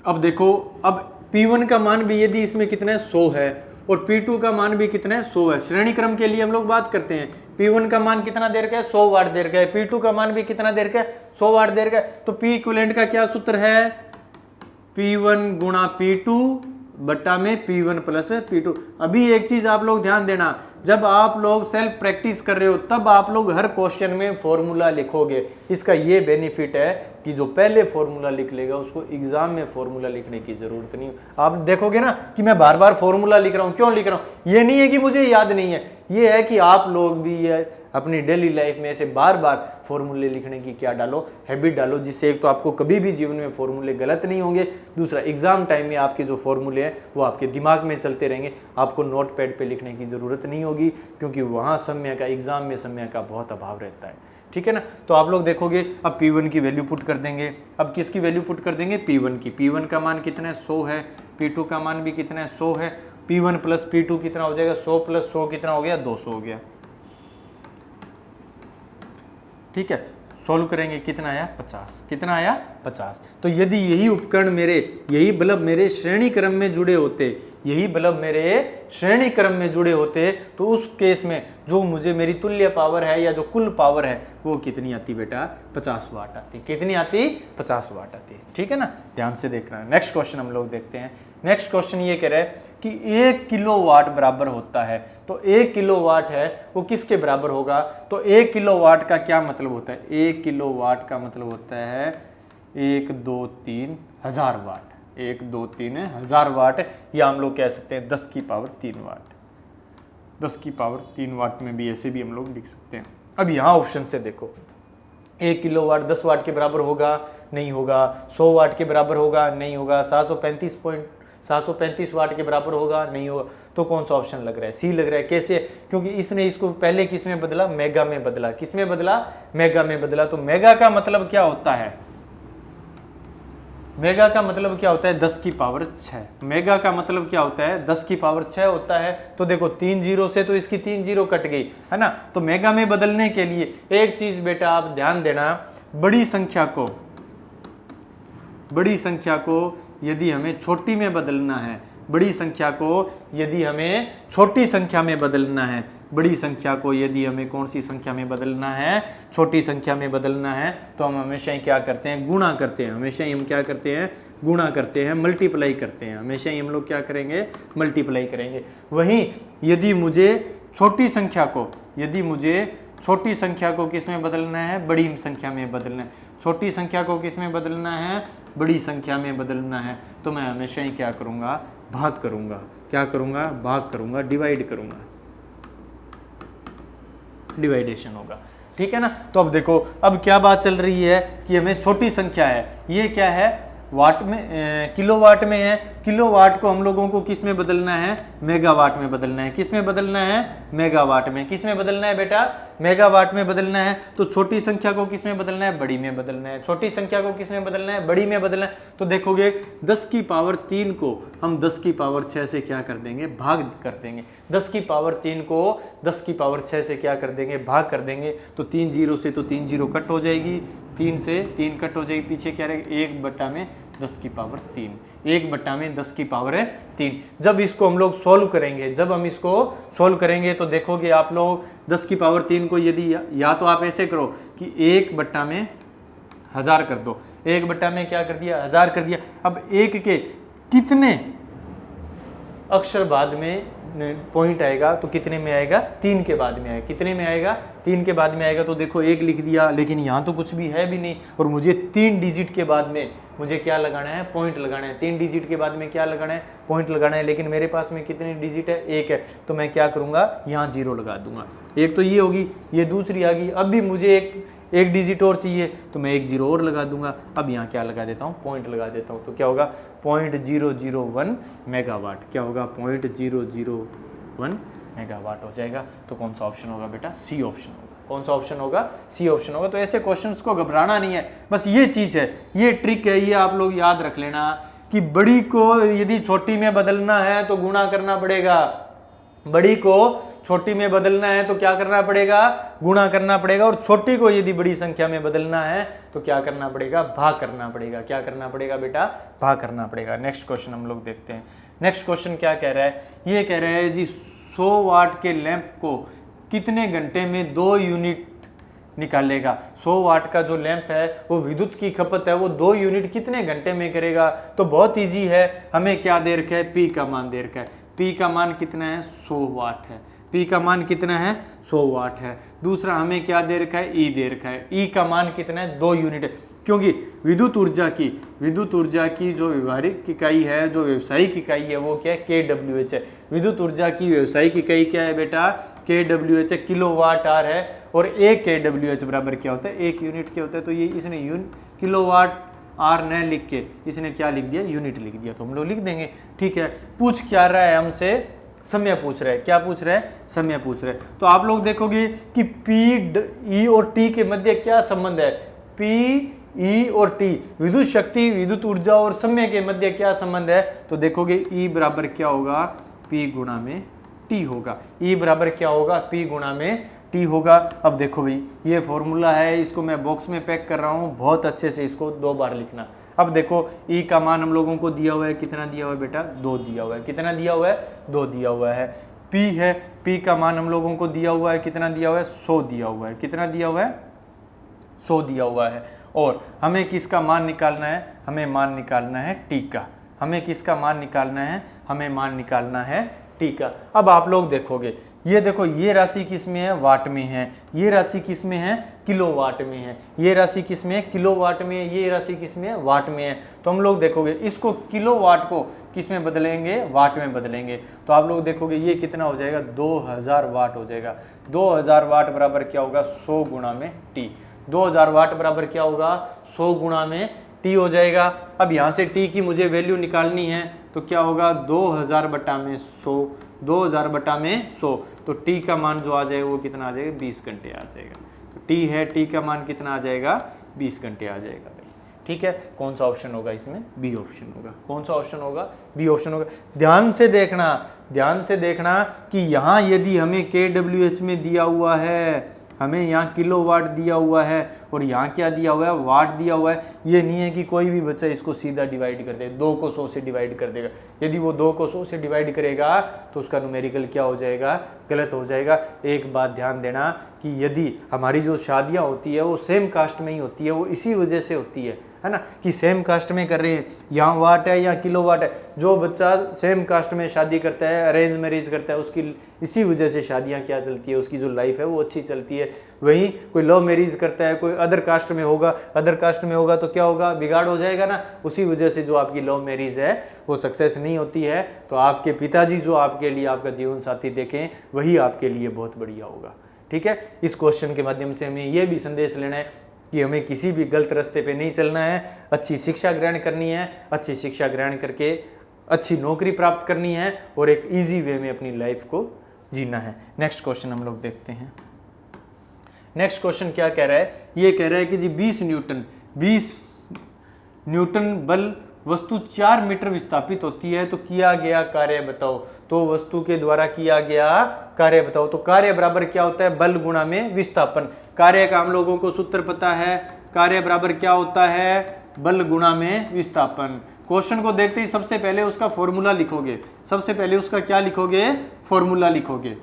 अब देखो, अब P1 का मान भी यदि इसमें कितना है, 100 है, और P2 का मान भी कितना है, 100 है। श्रेणी क्रम के लिए हम लोग बात करते हैं, P1 का मान कितना देर का है, 100 वाट देर का है, P2 का मान भी कितना देर का है, 100 वाट देर का है। तो P इक्विवेलेंट का क्या सूत्र है, P1 गुणा P2 बट्टा में P1 प्लस P2। अभी एक चीज आप लोग ध्यान देना, जब आप लोग सेल्फ प्रैक्टिस कर रहे हो तब आप लोग हर क्वेश्चन में फॉर्मूला लिखोगे। इसका ये बेनिफिट है कि जो पहले फॉर्मूला लिख लेगा उसको एग्जाम में फॉर्मूला लिखने की जरूरत नहीं। आप देखोगे ना कि मैं बार बार फॉर्मूला लिख रहा हूं, क्यों लिख रहा हूं, ये नहीं है कि मुझे याद नहीं है, ये है कि आप लोग भी अपनी डेली लाइफ में ऐसे बार बार फॉर्मूले लिखने की क्या डालो, हैबिट डालो, जिससे एक तो आपको कभी भी जीवन में फॉर्मूले गलत नहीं होंगे, दूसरा एग्जाम टाइम में आपके जो फॉर्मूले हैं वो आपके दिमाग में चलते रहेंगे, आपको नोट पैड पे लिखने की जरूरत नहीं होगी, क्योंकि वहाँ समय का, एग्जाम में समय का बहुत अभाव रहता है। ठीक है ना। तो आप लोग देखोगे अब P1 की वैल्यू पुट कर देंगे। अब किसकी वैल्यू पुट कर देंगे? P1 की। P1 का मान कितना है? 100 है। P2 का मान भी कितना है? 100 है। P1 प्लस P2 कितना हो जाएगा? 100 प्लस 100 कितना हो गया? 200 हो गया। ठीक है, सोल्व करेंगे कितना आया? 50। कितना आया? 50। तो यदि यही उपकरण मेरे, यही बल्ब मेरे श्रेणी क्रम में जुड़े होते, यही बल्ब मेरे श्रेणी क्रम में जुड़े होते, तो उस केस में जो मुझे मेरी तुल्य पावर है या जो कुल पावर है वो कितनी आती बेटा? 50 वाट आती। कितनी आती? 50 वाट आती। ठीक है ना, ध्यान से देखना है। नेक्स्ट क्वेश्चन हम लोग देखते हैं। नेक्स्ट क्वेश्चन ये कह रहा है कि 1 किलोवाट बराबर होता है, तो 1 किलोवाट है वो किसके बराबर होगा? तो 1 किलोवाट का क्या मतलब होता है? 1 किलोवाट का मतलब होता है 1 2 3 हजार वाट। 1 2 3 हजार वाट, या हम लोग कह सकते हैं 10 की पावर 3 वाट। 10 की पावर 3 वाट में भी ऐसे भी हम लोग लिख सकते हैं। अब यहाँ ऑप्शन से देखो, 1 किलोवाट 10 वाट के बराबर होगा? नहीं होगा। 100 वाट के बराबर होगा? नहीं होगा। 735 वाट के बराबर होगा? नहीं होगा। तो कौन सा ऑप्शन लग रहा है? सी लग रहा है। कैसे? क्योंकि इसने इसको पहले किस में बदला? मेगा में बदला। किस में बदला? मेगा में बदला। तो मेगा का मतलब क्या होता है? मेगा का मतलब क्या होता है? 10 की पावर 6। मेगा का मतलब क्या होता है? 10 की पावर 6 होता है। तो देखो 3 जीरो से तो इसकी 3 जीरो कट गई, है ना। तो मेगा में बदलने के लिए एक चीज बेटा आप ध्यान देना, बड़ी संख्या को यदि हमें छोटी में बदलना है, बड़ी संख्या को यदि हमें छोटी संख्या में बदलना है, बड़ी संख्या को यदि हमें कौन सी संख्या में बदलना है? छोटी संख्या में बदलना है, तो हम हमेशा ही क्या करते हैं? गुणा करते हैं। हमेशा ही हम क्या करते हैं? गुणा करते हैं, मल्टीप्लाई करते हैं। हमेशा ही हम लोग क्या करेंगे? मल्टीप्लाई करेंगे। वहीं यदि मुझे छोटी संख्या को किस में बदलना है? बड़ी संख्या में बदलना है। छोटी संख्या को किस में बदलना है? बड़ी संख्या में बदलना है। तो मैं हमेशा ही क्या करूंगा? भाग करूंगा। क्या करूंगा? भाग करूंगा, डिवाइड करूंगा, डिवाइडेशन होगा। ठीक है ना। तो अब देखो, अब क्या बात चल रही है कि हमें छोटी संख्या है, ये क्या है? वाट में, किलोवाट में है। किलोवाट को हम लोगों को किस में बदलना है? मेगावाट में बदलना है। किस में बदलना है? मेगावाट में। किस में बदलना है बेटा? मेगावाट में बदलना है। तो छोटी संख्या को किस में बदलना है? बड़ी में बदलना है। छोटी संख्या को किस में बदलना है? बड़ी में बदलना है। तो देखोगे 10 की पावर 3 को हम 10 की पावर 6 से क्या कर देंगे? भाग कर देंगे। 10 की पावर 3 को 10 की पावर 6 से क्या कर देंगे? भाग कर देंगे। तो 3 जीरो से तो 3 जीरो कट हो जाएगी, 3 से 3 कट हो जाएगी, पीछे क्या रहेगा? 1 बटा में 10 की पावर 3। 1 बटा में 10 की पावर है 3। जब इसको हम लोग सोल्व करेंगे, तो देखोगे आप लोग 10 की पावर 3 को यदि या तो आप ऐसे करो कि 1 बटा में 1000 कर दो। 1 बटा में क्या कर दिया? 1000 कर दिया। अब 1 के कितने अक्षर बाद में पॉइंट आएगा? तो कितने में आएगा? 3 के बाद में आएगा। कितने में आएगा? 3 के बाद में आएगा। तो देखो 1 लिख दिया, लेकिन यहाँ तो कुछ भी है भी नहीं, और मुझे 3 डिजिट के बाद में मुझे क्या लगाना है? पॉइंट लगाना है। 3 डिजिट के बाद में क्या लगाना है? पॉइंट लगाना है। लेकिन मेरे पास में कितनी डिजिट है? 1 है। तो मैं क्या करूँगा? यहाँ 0 लगा दूंगा। एक तो ये होगी, ये दूसरी आ गई। अब भी मुझे एक डिजिट और चाहिए, तो मैं 1 0 और लगा दूंगा। अब यहाँ क्या लगा देता हूँ? पॉइंट लगा देता हूँ। तो क्या होगा? 0.001 मेगावाट। क्या होगा? 0.001 मेगावाट हो जाएगा। तो कौन सा ऑप्शन होगा बेटा? सी ऑप्शन होगा। कौन सा ऑप्शन होगा? सी ऑप्शन होगा। तो ऐसे क्वेश्चंस को घबराना नहीं है, बस ये चीज है, ये ट्रिक है, ये आप लोग याद रख लेना कि बड़ी को यदि छोटी में बदलना है तो गुणा करना पड़ेगा। बड़ी को छोटी में बदलना है तो क्या करना पड़ेगा? गुणा करना पड़ेगा। और छोटी को यदि बड़ी संख्या में बदलना है तो क्या करना पड़ेगा? भाग करना पड़ेगा। क्या करना पड़ेगा बेटा? भाग करना पड़ेगा। नेक्स्ट क्वेश्चन हम लोग देखते हैं। नेक्स्ट क्वेश्चन क्या कह रहा है? ये कह रहा है जी 100 वाट के लैंप को कितने घंटे में 2 यूनिट निकालेगा? 100 वाट का जो लैंप है वो विद्युत की खपत है, वो 2 यूनिट कितने घंटे में करेगा? तो बहुत इजी है, हमें क्या दे रखा है? पी का मान दे रखा है। पी का मान कितना है? 100 वाट है। पी का मान कितना है? 100 वाट है। दूसरा हमें क्या दे रखा है? ई दे रखा है। ई का मान कितना है? 2 यूनिट है। क्योंकि विद्युत ऊर्जा की जो व्यवहारिक इकाई है, जो व्यावसायिक इकाई है, वो क्या है? KWH है। विद्युत ऊर्जा की व्यावसायिक इकाई क्या है बेटा? KWH है, किलोवाट आर है। और 1 KWH बराबर क्या होता है? 1 यूनिट क्या होता है? तो ये इसने किलोवाट आर न लिख के इसने क्या लिख दिया? यूनिट लिख दिया। तो हम लोग लिख देंगे। ठीक है, पूछ क्या रहा है हमसे? समय पूछ रहे हैं। क्या पूछ रहे हैं? समय पूछ रहे हैं। तो आप लोग देखोगे कि पी ई और टी के मध्य क्या संबंध है? पी ई और टी, विद्युत शक्ति, विद्युत ऊर्जा और समय के मध्य क्या संबंध है? तो देखोगे ई बराबर क्या होगा? पी गुणा में टी होगा। ई बराबर क्या होगा? पी गुणा में टी होगा। अब देखो भाई, ये फॉर्मूला है, इसको मैं बॉक्स में पैक कर रहा हूँ, बहुत अच्छे से इसको 2 बार लिखना। अब देखो ई का मान हम लोगों को दिया हुआ है, कितना दिया हुआ है बेटा? 2 दिया हुआ है। कितना दिया हुआ है? 2 दिया हुआ है। पी है, पी का मान हम लोगों को दिया हुआ है, कितना दिया हुआ है? 100 दिया हुआ है। कितना दिया हुआ है? 100 दिया हुआ है। और हमें किसका मान निकालना है? हमें मान निकालना है टी का। हमें किसका मान निकालना है? हमें मान निकालना है टी का। अब आप लोग देखोगे, ये देखो, ये राशि किस में है? वाट में है। ये राशि किस में है? किलोवाट में है। ये राशि किस में है? किलोवाट में है। ये राशि किस में है? वाट में है। तो हम लोग देखोगे, इसको किलोवाट को किस में बदलेंगे? वाट में बदलेंगे। तो आप लोग देखोगे ये कितना हो जाएगा? 2000 वाट हो जाएगा। 2000 वाट बराबर क्या होगा? 100 गुणा में टी। 2000 वाट बराबर क्या होगा? 100 गुणा में टी हो जाएगा। अब यहाँ से टी की मुझे वैल्यू निकालनी है, तो क्या होगा? 2000 बटा में 100, 2000 बटा में 100। तो टी का मान जो आ जाएगा वो कितना आ जाएगा? 20 घंटे आ जाएगा। तो टी है, टी का मान कितना आ जाएगा? 20 घंटे आ जाएगा भाई। ठीक है, कौन सा ऑप्शन होगा इसमें? बी ऑप्शन होगा। कौन सा ऑप्शन होगा? बी ऑप्शन होगा। ध्यान से देखना, ध्यान से देखना कि यहाँ यदि हमें KWH में दिया हुआ है, हमें यहाँ किलोवाट दिया हुआ है और यहाँ क्या दिया हुआ है? वाट दिया हुआ है। ये नहीं है कि कोई भी बच्चा इसको सीधा डिवाइड कर दे, 2 को 100 से डिवाइड कर देगा। यदि वो 2 को 100 से डिवाइड करेगा तो उसका न्यूमेरिकल क्या हो जाएगा? गलत हो जाएगा। एक बात ध्यान देना कि यदि हमारी जो शादियाँ होती है वो सेम कास्ट में ही होती है, वो इसी वजह से होती है ना, कि सेम कास्ट में कर रहे हैं, यहाँ वाट है या किलोवाट है। जो बच्चा सेम कास्ट में शादी करता है, अरेंज मैरिज करता है, उसकी इसी वजह से शादियाँ क्या चलती है, उसकी जो लाइफ है वो अच्छी चलती है। वहीं कोई लव मैरिज करता है, कोई अदर कास्ट में होगा, अदर कास्ट में होगा तो क्या होगा? बिगाड़ हो जाएगा ना। उसी वजह से जो आपकी लव मैरिज है वो सक्सेस नहीं होती है। तो आपके पिताजी जो आपके लिए आपका जीवन साथी देखें, वही आपके लिए बहुत बढ़िया होगा। ठीक है, इस क्वेश्चन के माध्यम से हमें ये भी संदेश लेना है कि हमें किसी भी गलत रास्ते पे नहीं चलना है, अच्छी शिक्षा ग्रहण करनी है, अच्छी शिक्षा ग्रहण करके अच्छी नौकरी प्राप्त करनी है और एक इजी वे में अपनी लाइफ को जीना है। नेक्स्ट क्वेश्चन हम लोग देखते हैं। नेक्स्ट क्वेश्चन क्या कह रहा है? ये कह रहा है कि जी 20 न्यूटन बल वस्तु 4 मीटर विस्थापित होती है, तो किया गया कार्य बताओ। तो वस्तु के द्वारा किया गया कार्य बताओ। तो कार्य बराबर क्या होता है? बल गुणा में विस्थापन। कार्य का हम लोगों को सूत्र पता है, कार्य बराबर क्या होता है? बल गुणा में विस्थापन। क्वेश्चन को देखते ही सबसे पहले उसका फॉर्मूला लिखोगे। सबसे पहले उसका क्या लिखोगे? फॉर्मूला लिखोगे।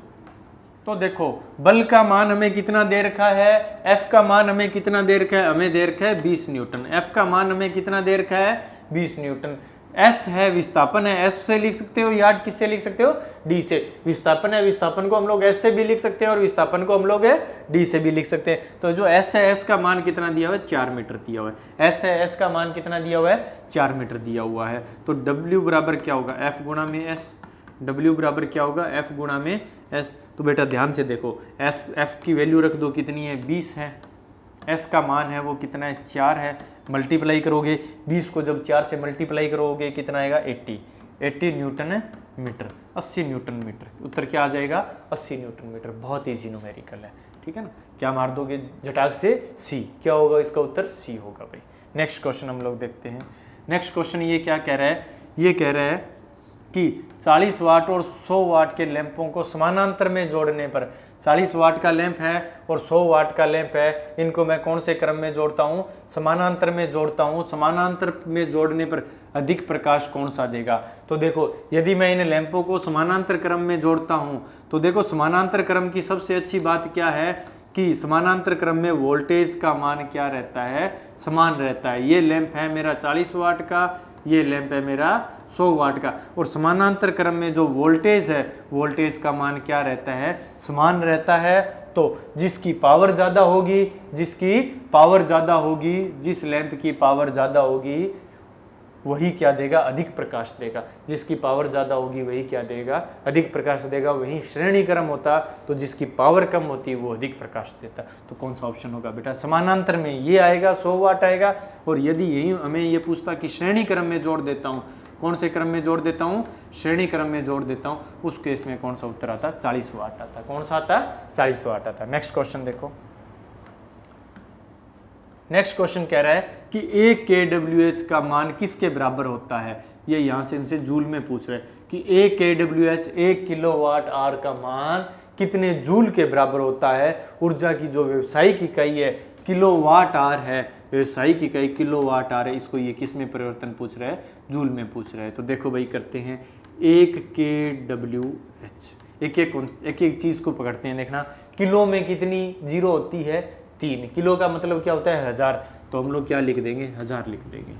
तो देखो, बल का मान हमें कितना दे रखा है? F का मान हमें कितना दे रखा है? हमें दे रखा है 20 न्यूटन। F का मान हमें कितना दे रखा है? 20 न्यूटन। S है विस्थापन है, S से लिख सकते हो या किससे लिख सकते हो? D से। विस्थापन है, विस्थापन को हम लोग S से भी लिख सकते हैं और विस्थापन को हम लोग D से भी लिख सकते हैं। तो जो S है, S का मान कितना दिया हुआ है? 4 मीटर दिया हुआ है। S है, S का मान कितना दिया हुआ है? 4 मीटर दिया हुआ है। तो W बराबर क्या होगा? F गुणा में S। W बराबर क्या होगा? F गुणा में S। तो बेटा ध्यान से देखो, F की वैल्यू रख दो, कितनी है? 20 है। S का मान है वो कितना है? 4 है। मल्टीप्लाई करोगे, 20 को जब 4 से मल्टीप्लाई करोगे कितना आएगा? 80 न्यूटन मीटर, 80 न्यूटन मीटर। उत्तर क्या आ जाएगा? 80 न्यूटन मीटर। बहुत ईजी न्यूमेरिकल है, ठीक है ना। क्या मार दोगे झटाक से? C। क्या होगा इसका उत्तर? C होगा भाई। नेक्स्ट क्वेश्चन हम लोग देखते हैं। नेक्स्ट क्वेश्चन ये क्या कह रहा है? ये कह रहा है कि 40 वाट और 100 वाट के लैंपों को समानांतर में जोड़ने पर, 40 वाट का लैंप है और 100 वाट का लैंप है, इनको मैं कौन से क्रम में जोड़ता हूँ? समानांतर में जोड़ता हूँ। समानांतर में जोड़ने पर अधिक प्रकाश कौन सा देगा? तो देखो, यदि मैं इन लैंपों को समानांतर क्रम में जोड़ता हूँ तो देखो, समानांतर क्रम की सबसे अच्छी बात क्या है कि समानांतर क्रम में वोल्टेज का मान क्या रहता है? समान रहता है। ये लैंप है मेरा 40 वाट का, ये लैंप है मेरा 100 वाट का, और समानांतर क्रम में जो वोल्टेज है, वोल्टेज का मान क्या रहता है? समान रहता है। तो जिसकी पावर ज़्यादा होगी, जिस लैंप की पावर ज़्यादा होगी वही क्या देगा? अधिक प्रकाश देगा। जिसकी पावर ज़्यादा होगी वही क्या देगा? अधिक प्रकाश देगा। वही श्रेणी क्रम होता तो जिसकी पावर कम होती वो अधिक प्रकाश देता। तो कौन सा ऑप्शन होगा बेटा? समानांतर में ये आएगा, 100 वाट आएगा। और यदि यही हमें ये पूछता कि श्रेणी क्रम में जोड़ देता हूँ कौन से क्रम में जोड़ देता हूँ, श्रेणी क्रम में जोड़ देता हूँ, उस केस में कौन सा उत्तर आता, 40 वाट आता। कौन सा आता, 40 वाट आता। नेक्स्ट क्वेश्चन देखो, नेक्स्ट क्वेश्चन कह रहा है कि 1 kWh का मान किसके बराबर होता है। ये यहाँ से हमसे जूल में पूछ रहे हैं कि 1 kWh 1 किलोवाट आवर का मान कितने जूल के बराबर होता है। ऊर्जा की जो व्यावसायिक इकाई है किलोवाट आवर है, व्यावसायिक इकाई किलोवाट आवर है, इसको ये किस में परिवर्तन पूछ रहा है, जूल में पूछ रहा है। तो देखो भाई करते हैं 1 kWh, एक एक चीज को पकड़ते हैं। देखना किलो में कितनी जीरो होती है, 3। किलो का मतलब क्या होता है, 1000, तो हम लोग क्या लिख देंगे, 1000 लिख देंगे।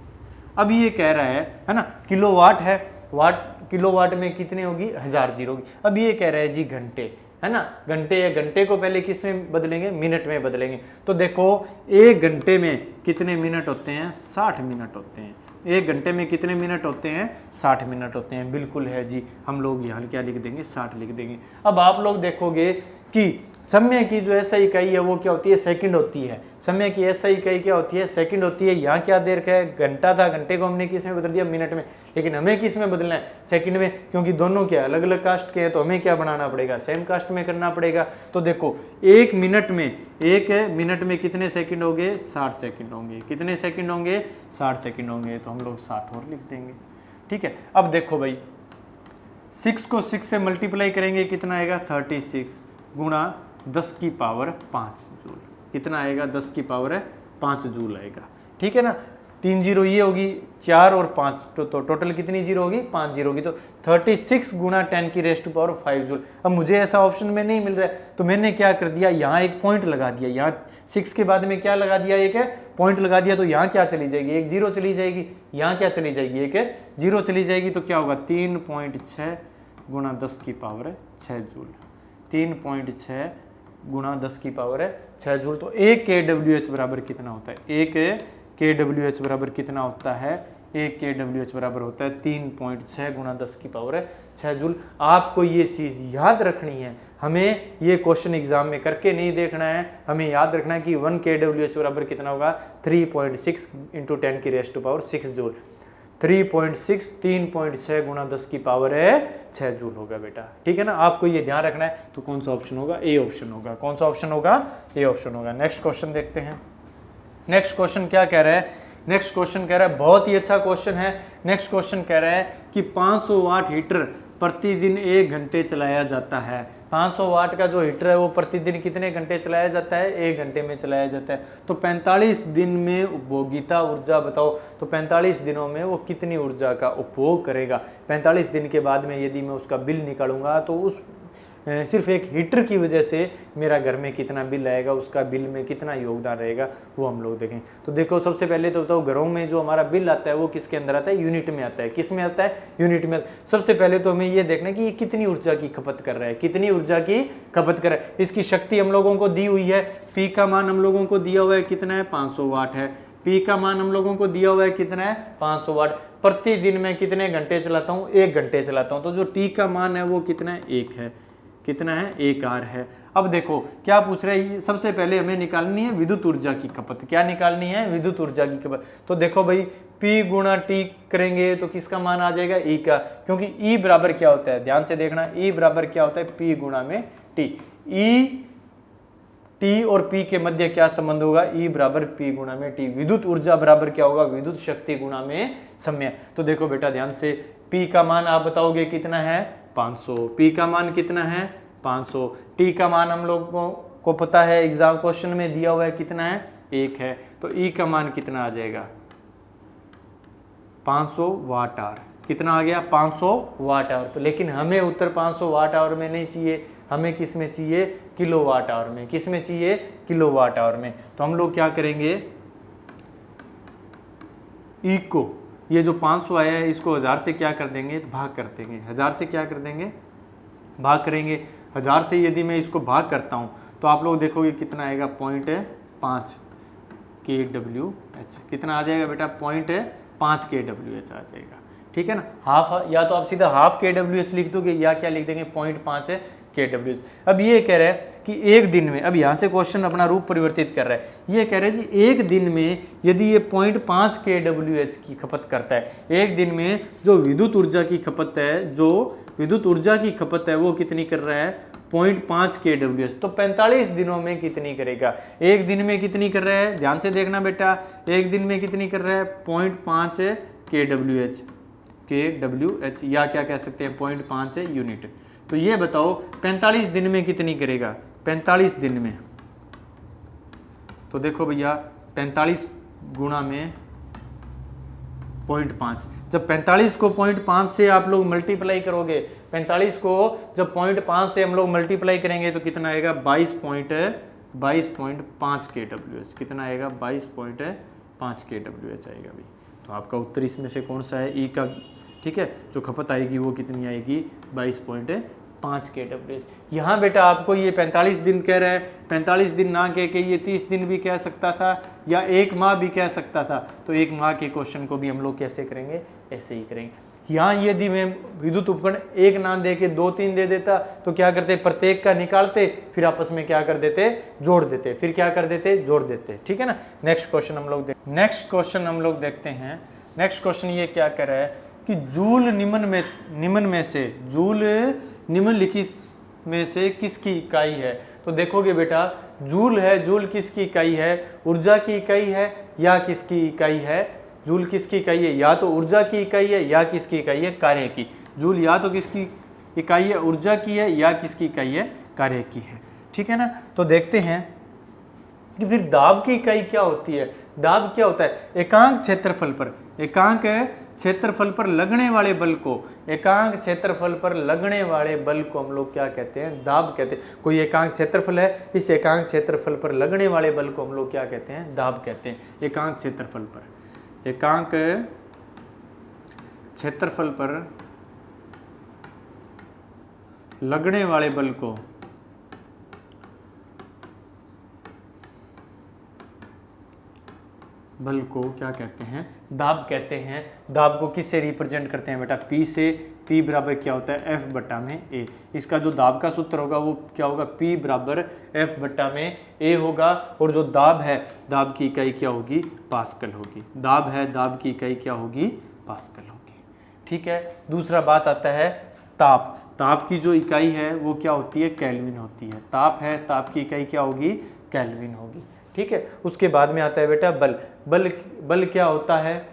अब ये कह रहा है ना किलोवाट है, वाट किलोवाट में कितने होगी, 1000 जीरो होगी। अब ये कह रहा है जी घंटे, है ना, घंटे, या घंटे को पहले किस में बदलेंगे, मिनट में बदलेंगे। तो देखो 1 घंटे में कितने मिनट होते हैं, 60 मिनट होते हैं। 1 घंटे में कितने मिनट होते हैं, 60 मिनट होते हैं। बिल्कुल है जी, हम लोग यहाँ क्या लिख देंगे, 60 लिख देंगे। अब आप लोग देखोगे कि समय की जो ऐसा इकाई है वो क्या होती है, सेकंड होती है। समय की ऐसा इकाई क्या होती है, सेकंड होती है। यहाँ क्या देर का है, घंटा था, घंटे को हमने किस में बदल दिया, मिनट में। लेकिन हमें किस में बदलना है, सेकंड में, क्योंकि दोनों क्या अलग अलग कास्ट के हैं, तो हमें क्या बनाना पड़ेगा, सेम कास्ट में करना पड़ेगा। तो देखो 1 मिनट में कितने सेकंड होंगे, 60 सेकंड होंगे। कितने सेकंड होंगे, 60 सेकंड होंगे। तो हम लोग 60 और लिख देंगे। ठीक है, अब देखो भाई 6 को 6 से मल्टीप्लाई करेंगे, कितना आएगा, 36 गुणा 10 की पावर 5 जूल। कितना आएगा, 10 की पावर 5 जूल आएगा। ठीक है ना, 3 जीरो ये होगी, 4 और 5 तो टोटल कितनी जीरो होगी, 5 जीरो होगी। तो 36 गुणा 10 की रेस्ट टू पावर 5 जूल। अब मुझे ऐसा ऑप्शन में नहीं मिल रहा है, तो मैंने क्या कर दिया, यहाँ एक पॉइंट लगा दिया। यहाँ 6 के बाद में क्या लगा दिया, एक पॉइंट लगा दिया। तो यहाँ क्या चली जाएगी, एक जीरो चली जाएगी। यहाँ क्या चली जाएगी, एक जीरो चली जाएगी। तो क्या होगा, 3.6 गुणा 10 की पावर 6 जूल। 3.6 गुणा 10 की पावर 6 जूल। तो 1 kWh बराबर कितना होता है, 1 kWh बराबर कितना होता है, 1 kWh बराबर होता है 3.6 गुणा 10 की पावर 6 जूल। आपको ये चीज़ याद रखनी है, हमें ये क्वेश्चन एग्जाम में करके नहीं देखना है। हमें याद रखना है कि 1 kWh बराबर कितना होगा, 3.6 इंटू 10 की रेस्ट टू पावर 6 जूल। 3.6 गुणा 10 की पावर 6 जूल होगा बेटा। ठीक है ना, आपको ये ध्यान रखना है। तो कौन सा ऑप्शन होगा, ए ऑप्शन होगा। कौन सा ऑप्शन होगा, ए ऑप्शन होगा। नेक्स्ट क्वेश्चन देखते हैं। नेक्स्ट क्वेश्चन क्या कह रहा है, नेक्स्ट क्वेश्चन कह रहा है, बहुत ही अच्छा क्वेश्चन है। नेक्स्ट क्वेश्चन कह रहा है कि 500 वाट हीटर प्रतिदिन 1 घंटे चलाया जाता है। 500 वाट का जो हीटर है वो प्रतिदिन कितने घंटे चलाया जाता है, 1 घंटे में चलाया जाता है। तो 45 दिन में उपभोगिता ऊर्जा बताओ। तो 45 दिनों में वो कितनी ऊर्जा का उपभोग करेगा। 45 दिन के बाद में यदि मैं उसका बिल निकालूंगा तो उस सिर्फ एक हीटर की वजह से मेरा घर में कितना बिल आएगा, उसका बिल में कितना योगदान रहेगा, वो हम लोग देखें। तो देखो सबसे पहले तो बताओ, घरों में जो हमारा बिल आता है वो किसके अंदर आता है, यूनिट में आता है। किस में आता है, यूनिट में। सबसे पहले तो हमें ये देखना है कि ये कितनी ऊर्जा की खपत कर रहा है, कितनी ऊर्जा की खपत कर रहा है। इसकी शक्ति हम लोगों को दी हुई है, पी का मान हम लोगों को दिया हुआ है, कितना है, 500 वाट है। पी का मान हम लोगों को दिया हुआ है, कितना है, 500 वाट। प्रतिदिन मैं कितने घंटे चलाता हूँ, 1 घंटे चलाता हूँ। तो जो टी का मान है वो कितना है, 1 है। कितना है, 1 आर है। अब देखो क्या पूछ रहे हैं, सबसे पहले हमें निकालनी है विद्युत ऊर्जा की खपत। क्या निकालनी है, विद्युत ऊर्जा की खपत। तो देखो भाई P गुणा टी करेंगे तो किसका मान आ जाएगा, E का, क्योंकि E बराबर क्या होता है, ध्यान से देखना, E बराबर क्या होता है, P गुणा में T। E T और P के मध्य क्या संबंध होगा, E बराबर P गुणा में T। विद्युत ऊर्जा बराबर क्या होगा, विद्युत शक्ति गुणा में समय। तो देखो बेटा ध्यान से, P का मान आप बताओगे कितना है, 500। P का मान कितना है, 500। T का मान हम लोगों को पता है, एग्जाम क्वेश्चन में दिया हुआ है, कितना है, 1 है। तो E का मान कितना आ जाएगा, 500 वाट आवर। कितना आ गया, 500 वाट आवर। तो लेकिन हमें उत्तर 500 वाट आवर में नहीं चाहिए, हमें किस में चाहिए, किलो वाट आवर में। किस में चाहिए, किलो वाट आवर में। तो हम लोग क्या करेंगे, E को, ये जो 500 आया है इसको 1000 से क्या कर देंगे, भाग कर देंगे। 1000 से क्या कर देंगे, भाग करेंगे। 1000 से यदि मैं इसको भाग करता हूँ तो आप लोग देखोगे कितना आएगा, 0.5 kWh। कितना आ जाएगा बेटा, 0.5 kWh आ जाएगा। ठीक है ना, हाफ, या तो आप सीधा हाफ kWh लिख दोगे या क्या लिख देंगे, 0.5 kWh। अब ये कह रहा है कि एक दिन में, अब यहाँ से क्वेश्चन अपना रूप परिवर्तित कर रहा है, ये कह रहा है जी एक दिन में यदि ये 0.5 kWh की खपत करता है, एक दिन में जो विद्युत ऊर्जा की खपत है, जो विद्युत ऊर्जा की खपत है वो कितनी कर रहा है 0.5 kWh, तो 45 दिनों में कितनी करेगा, एक दिन में कितनी कर रहा है, ध्यान से देखना बेटा, एक दिन में कितनी कर रहा है 0.5 kWh, या क्या कह सकते हैं 0.5 यूनिट। तो ये बताओ 45 दिन में कितनी करेगा, 45 दिन में, तो देखो भैया 45 गुणा में 0.5, जब 45 को 0.5 से आप लोग मल्टीप्लाई करोगे, 45 को जब 0.5 से हम लोग मल्टीप्लाई करेंगे तो कितना आएगा 22.5 kWh, कितना आएगा 22.5 kWh आएगा भाई। तो आपका उत्तर इसमें से कौन सा है, ई का, ठीक है, जो खपत आएगी वो कितनी आएगी 22.5 kWh। यहाँ बेटा आपको ये 45 दिन कह रहा है, 45 दिन ना कह के ये 30 दिन भी कह सकता था या एक माह भी कह सकता था, तो एक माह के क्वेश्चन को भी हम लोग कैसे करेंगे, ऐसे ही करेंगे। यहाँ यदि मैं विद्युत उपकरण एक ना दे के 2-3 दे देता तो क्या करते, प्रत्येक का निकालते, फिर आपस में क्या कर देते, जोड़ देते, फिर क्या कर देते, जोड़ देते, ठीक है ना। नेक्स्ट क्वेश्चन हम लोग देखते हैं। नेक्स्ट क्वेश्चन ये क्या कह रहा है कि जूल निम्नलिखित में से किसकी इकाई है। तो देखोगे बेटा जूल है, जूल किसकी इकाई है, ऊर्जा की इकाई है या किसकी इकाई है, जूल किसकी इकाई है, या तो ऊर्जा की इकाई है या किसकी इकाई है, कार्य की। जूल या तो किसकी इकाई है, ऊर्जा की है, या किसकी इकाई है, कार्य की है, ठीक है ना। तो देखते हैं कि फिर दाब की इकाई क्या होती है। दाब क्या होता है, एकांक क्षेत्रफल पर, एकांक क्षेत्रफल पर लगने वाले बल को, एकांक क्षेत्रफल पर लगने वाले बल को हम लोग क्या कहते हैं, दाब कहते हैं। कोई एकांक क्षेत्रफल है, इस एकांक क्षेत्रफल पर लगने वाले बल को हम लोग क्या कहते हैं, दाब कहते हैं। एकांक क्षेत्रफल पर, एकांक क्षेत्रफल पर लगने वाले बल को क्या कहते हैं, दाब कहते हैं। दाब को किससे रिप्रेजेंट करते हैं बेटा, P से। P बराबर क्या होता है, F बटा में A। इसका जो दाब का सूत्र होगा वो क्या होगा, P बराबर F बटा में A होगा। और जो दाब है, दाब की इकाई क्या होगी, पास्कल होगी। दाब है, दाब की इकाई क्या होगी, पास्कल होगी, ठीक है। दूसरा बात आता है ताप। ताप की जो इकाई है वो क्या होती है, केल्विन होती है। ताप है, ताप की इकाई क्या होगी, केल्विन होगी, ठीक है। उसके बाद में आता है बेटा बल। बल क्या होता है,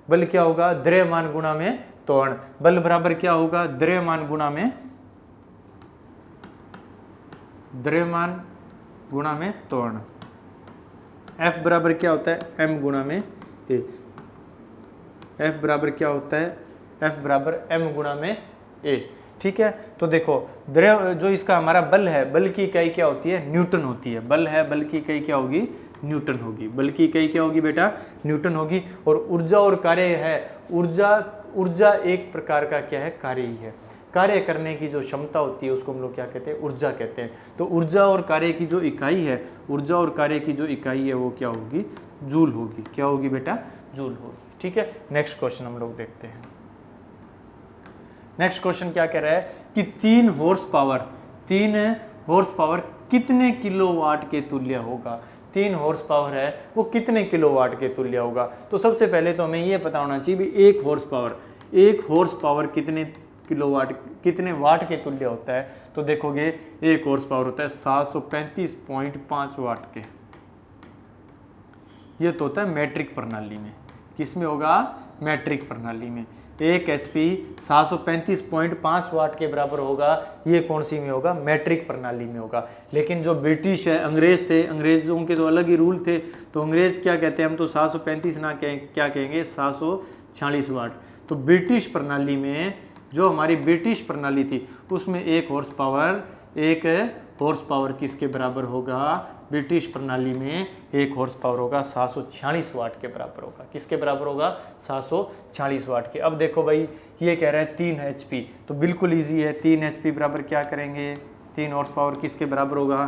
बल क्या होगा, द्रव्यमान गुणा में त्वरण। बल बराबर क्या होगा, द्रव्यमान गुणा में त्वरण। F बराबर क्या होता है, m गुणा में a। F बराबर क्या होता है, F बराबर m गुणा में a, ठीक है। तो देखो द्रव्य जो इसका हमारा बल है, बल की इकाई क्या होती है, न्यूटन होती है। बल है, बल की इकाई क्या होगी, न्यूटन होगी। बल की इकाई क्या होगी बेटा, न्यूटन होगी। और ऊर्जा और कार्य है, ऊर्जा एक प्रकार का क्या है, कार्य ही है। कार्य करने की जो क्षमता होती है उसको हम लोग क्या कहते हैं, ऊर्जा कहते हैं। तो ऊर्जा और कार्य की जो इकाई है, ऊर्जा और कार्य की जो इकाई है वो क्या होगी, जूल होगी। क्या होगी बेटा, जूल होगी, ठीक है। नेक्स्ट क्वेश्चन हम लोग देखते हैं। नेक्स्ट क्वेश्चन क्या कह रहा है कि 3 हॉर्स पावर कितने किलोवाट के तुल्य होगा। 3 हॉर्स पावर है वो कितने किलोवाट के तुल्य होगा। तो सबसे पहले तो हमें ये पता होना चाहिए भी 1 हॉर्स पावर कितने किलोवाट, कितने वाट के तुल्य होता है। तो देखोगे 1 हॉर्स पावर होता है 735.5 वाट के। ये तो होता है मैट्रिक प्रणाली में। किसमें होगा, मैट्रिक प्रणाली में। 1 HP 735.5 वाट के बराबर होगा। ये कौन सी में होगा, मैट्रिक प्रणाली में होगा। लेकिन जो ब्रिटिश है, अंग्रेज थे, अंग्रेजों के तो अलग ही रूल थे। तो अंग्रेज क्या कहते हैं, हम तो 735 ना क्या कहेंगे, 746 वाट। तो ब्रिटिश प्रणाली में, जो हमारी ब्रिटिश प्रणाली थी उसमें 1 हॉर्स पावर किसके बराबर होगा, ब्रिटिश प्रणाली में 1 हॉर्स पावर होगा 746 वाट के बराबर होगा। किसके बराबर होगा, 746 वाट के। अब देखो भाई ये कह रहा है 3 HP, तो बिल्कुल इजी है। 3 HP बराबर क्या करेंगे, 3 हॉर्स पावर किसके बराबर होगा,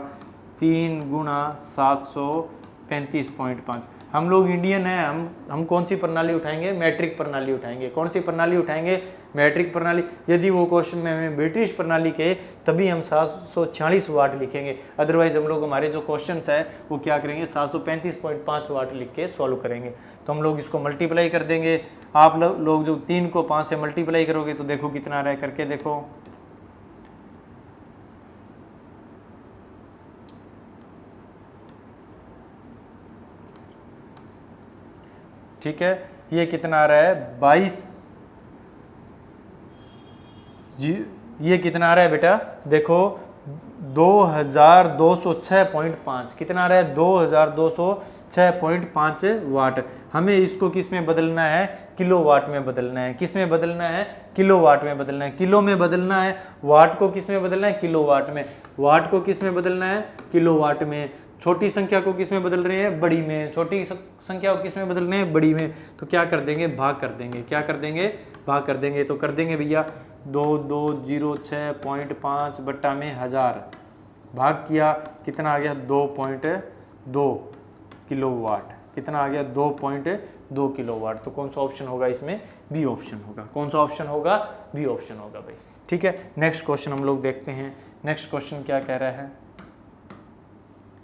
3 गुणा 735 35.5। हम लोग इंडियन हैं, हम कौन सी प्रणाली उठाएंगे? मैट्रिक प्रणाली उठाएंगे। कौन सी प्रणाली उठाएंगे? मैट्रिक प्रणाली। यदि वो क्वेश्चन में हमें ब्रिटिश प्रणाली के, तभी हम 746 वाट लिखेंगे, अदरवाइज हम लोग हमारे जो क्वेश्चंस है वो क्या करेंगे? 735.5 वाट लिख के सॉल्व करेंगे। तो हम लोग इसको मल्टीप्लाई कर देंगे। आप लोग जो 3 को 5 से मल्टीप्लाई करोगे तो देखो कितना आ रहा है, करके देखो। ठीक है, ये कितना आ रहा है? 22। ये कितना आ रहा है बेटा? देखो 2206.5। कितना आ रहा है? 2206.5 वाट। हमें इसको किस में बदलना है? किलो वाट में बदलना है। किस में बदलना है? किलो वाट में बदलना है। किलो में बदलना है। वाट को किस में बदलना है? किलो वाट में। वाट को किस में बदलना है? किलो वाट में। छोटी संख्या को किस में बदल रहे हैं? बड़ी में। छोटी संख्या को किस में बदल रहे हैं? बड़ी में। तो क्या कर देंगे? भाग कर देंगे। क्या कर देंगे? भाग कर देंगे। तो कर देंगे भैया 2206.5 बट्टा में 1000, भाग किया, कितना आ गया? 2.2 किलोवाट। कितना आ गया? 2.2 किलोवाट। तो कौन सा ऑप्शन होगा इसमें? बी ऑप्शन होगा। कौन सा ऑप्शन होगा? बी ऑप्शन होगा भाई। ठीक है, नेक्स्ट क्वेश्चन हम लोग देखते हैं। नेक्स्ट क्वेश्चन क्या कह रहा है?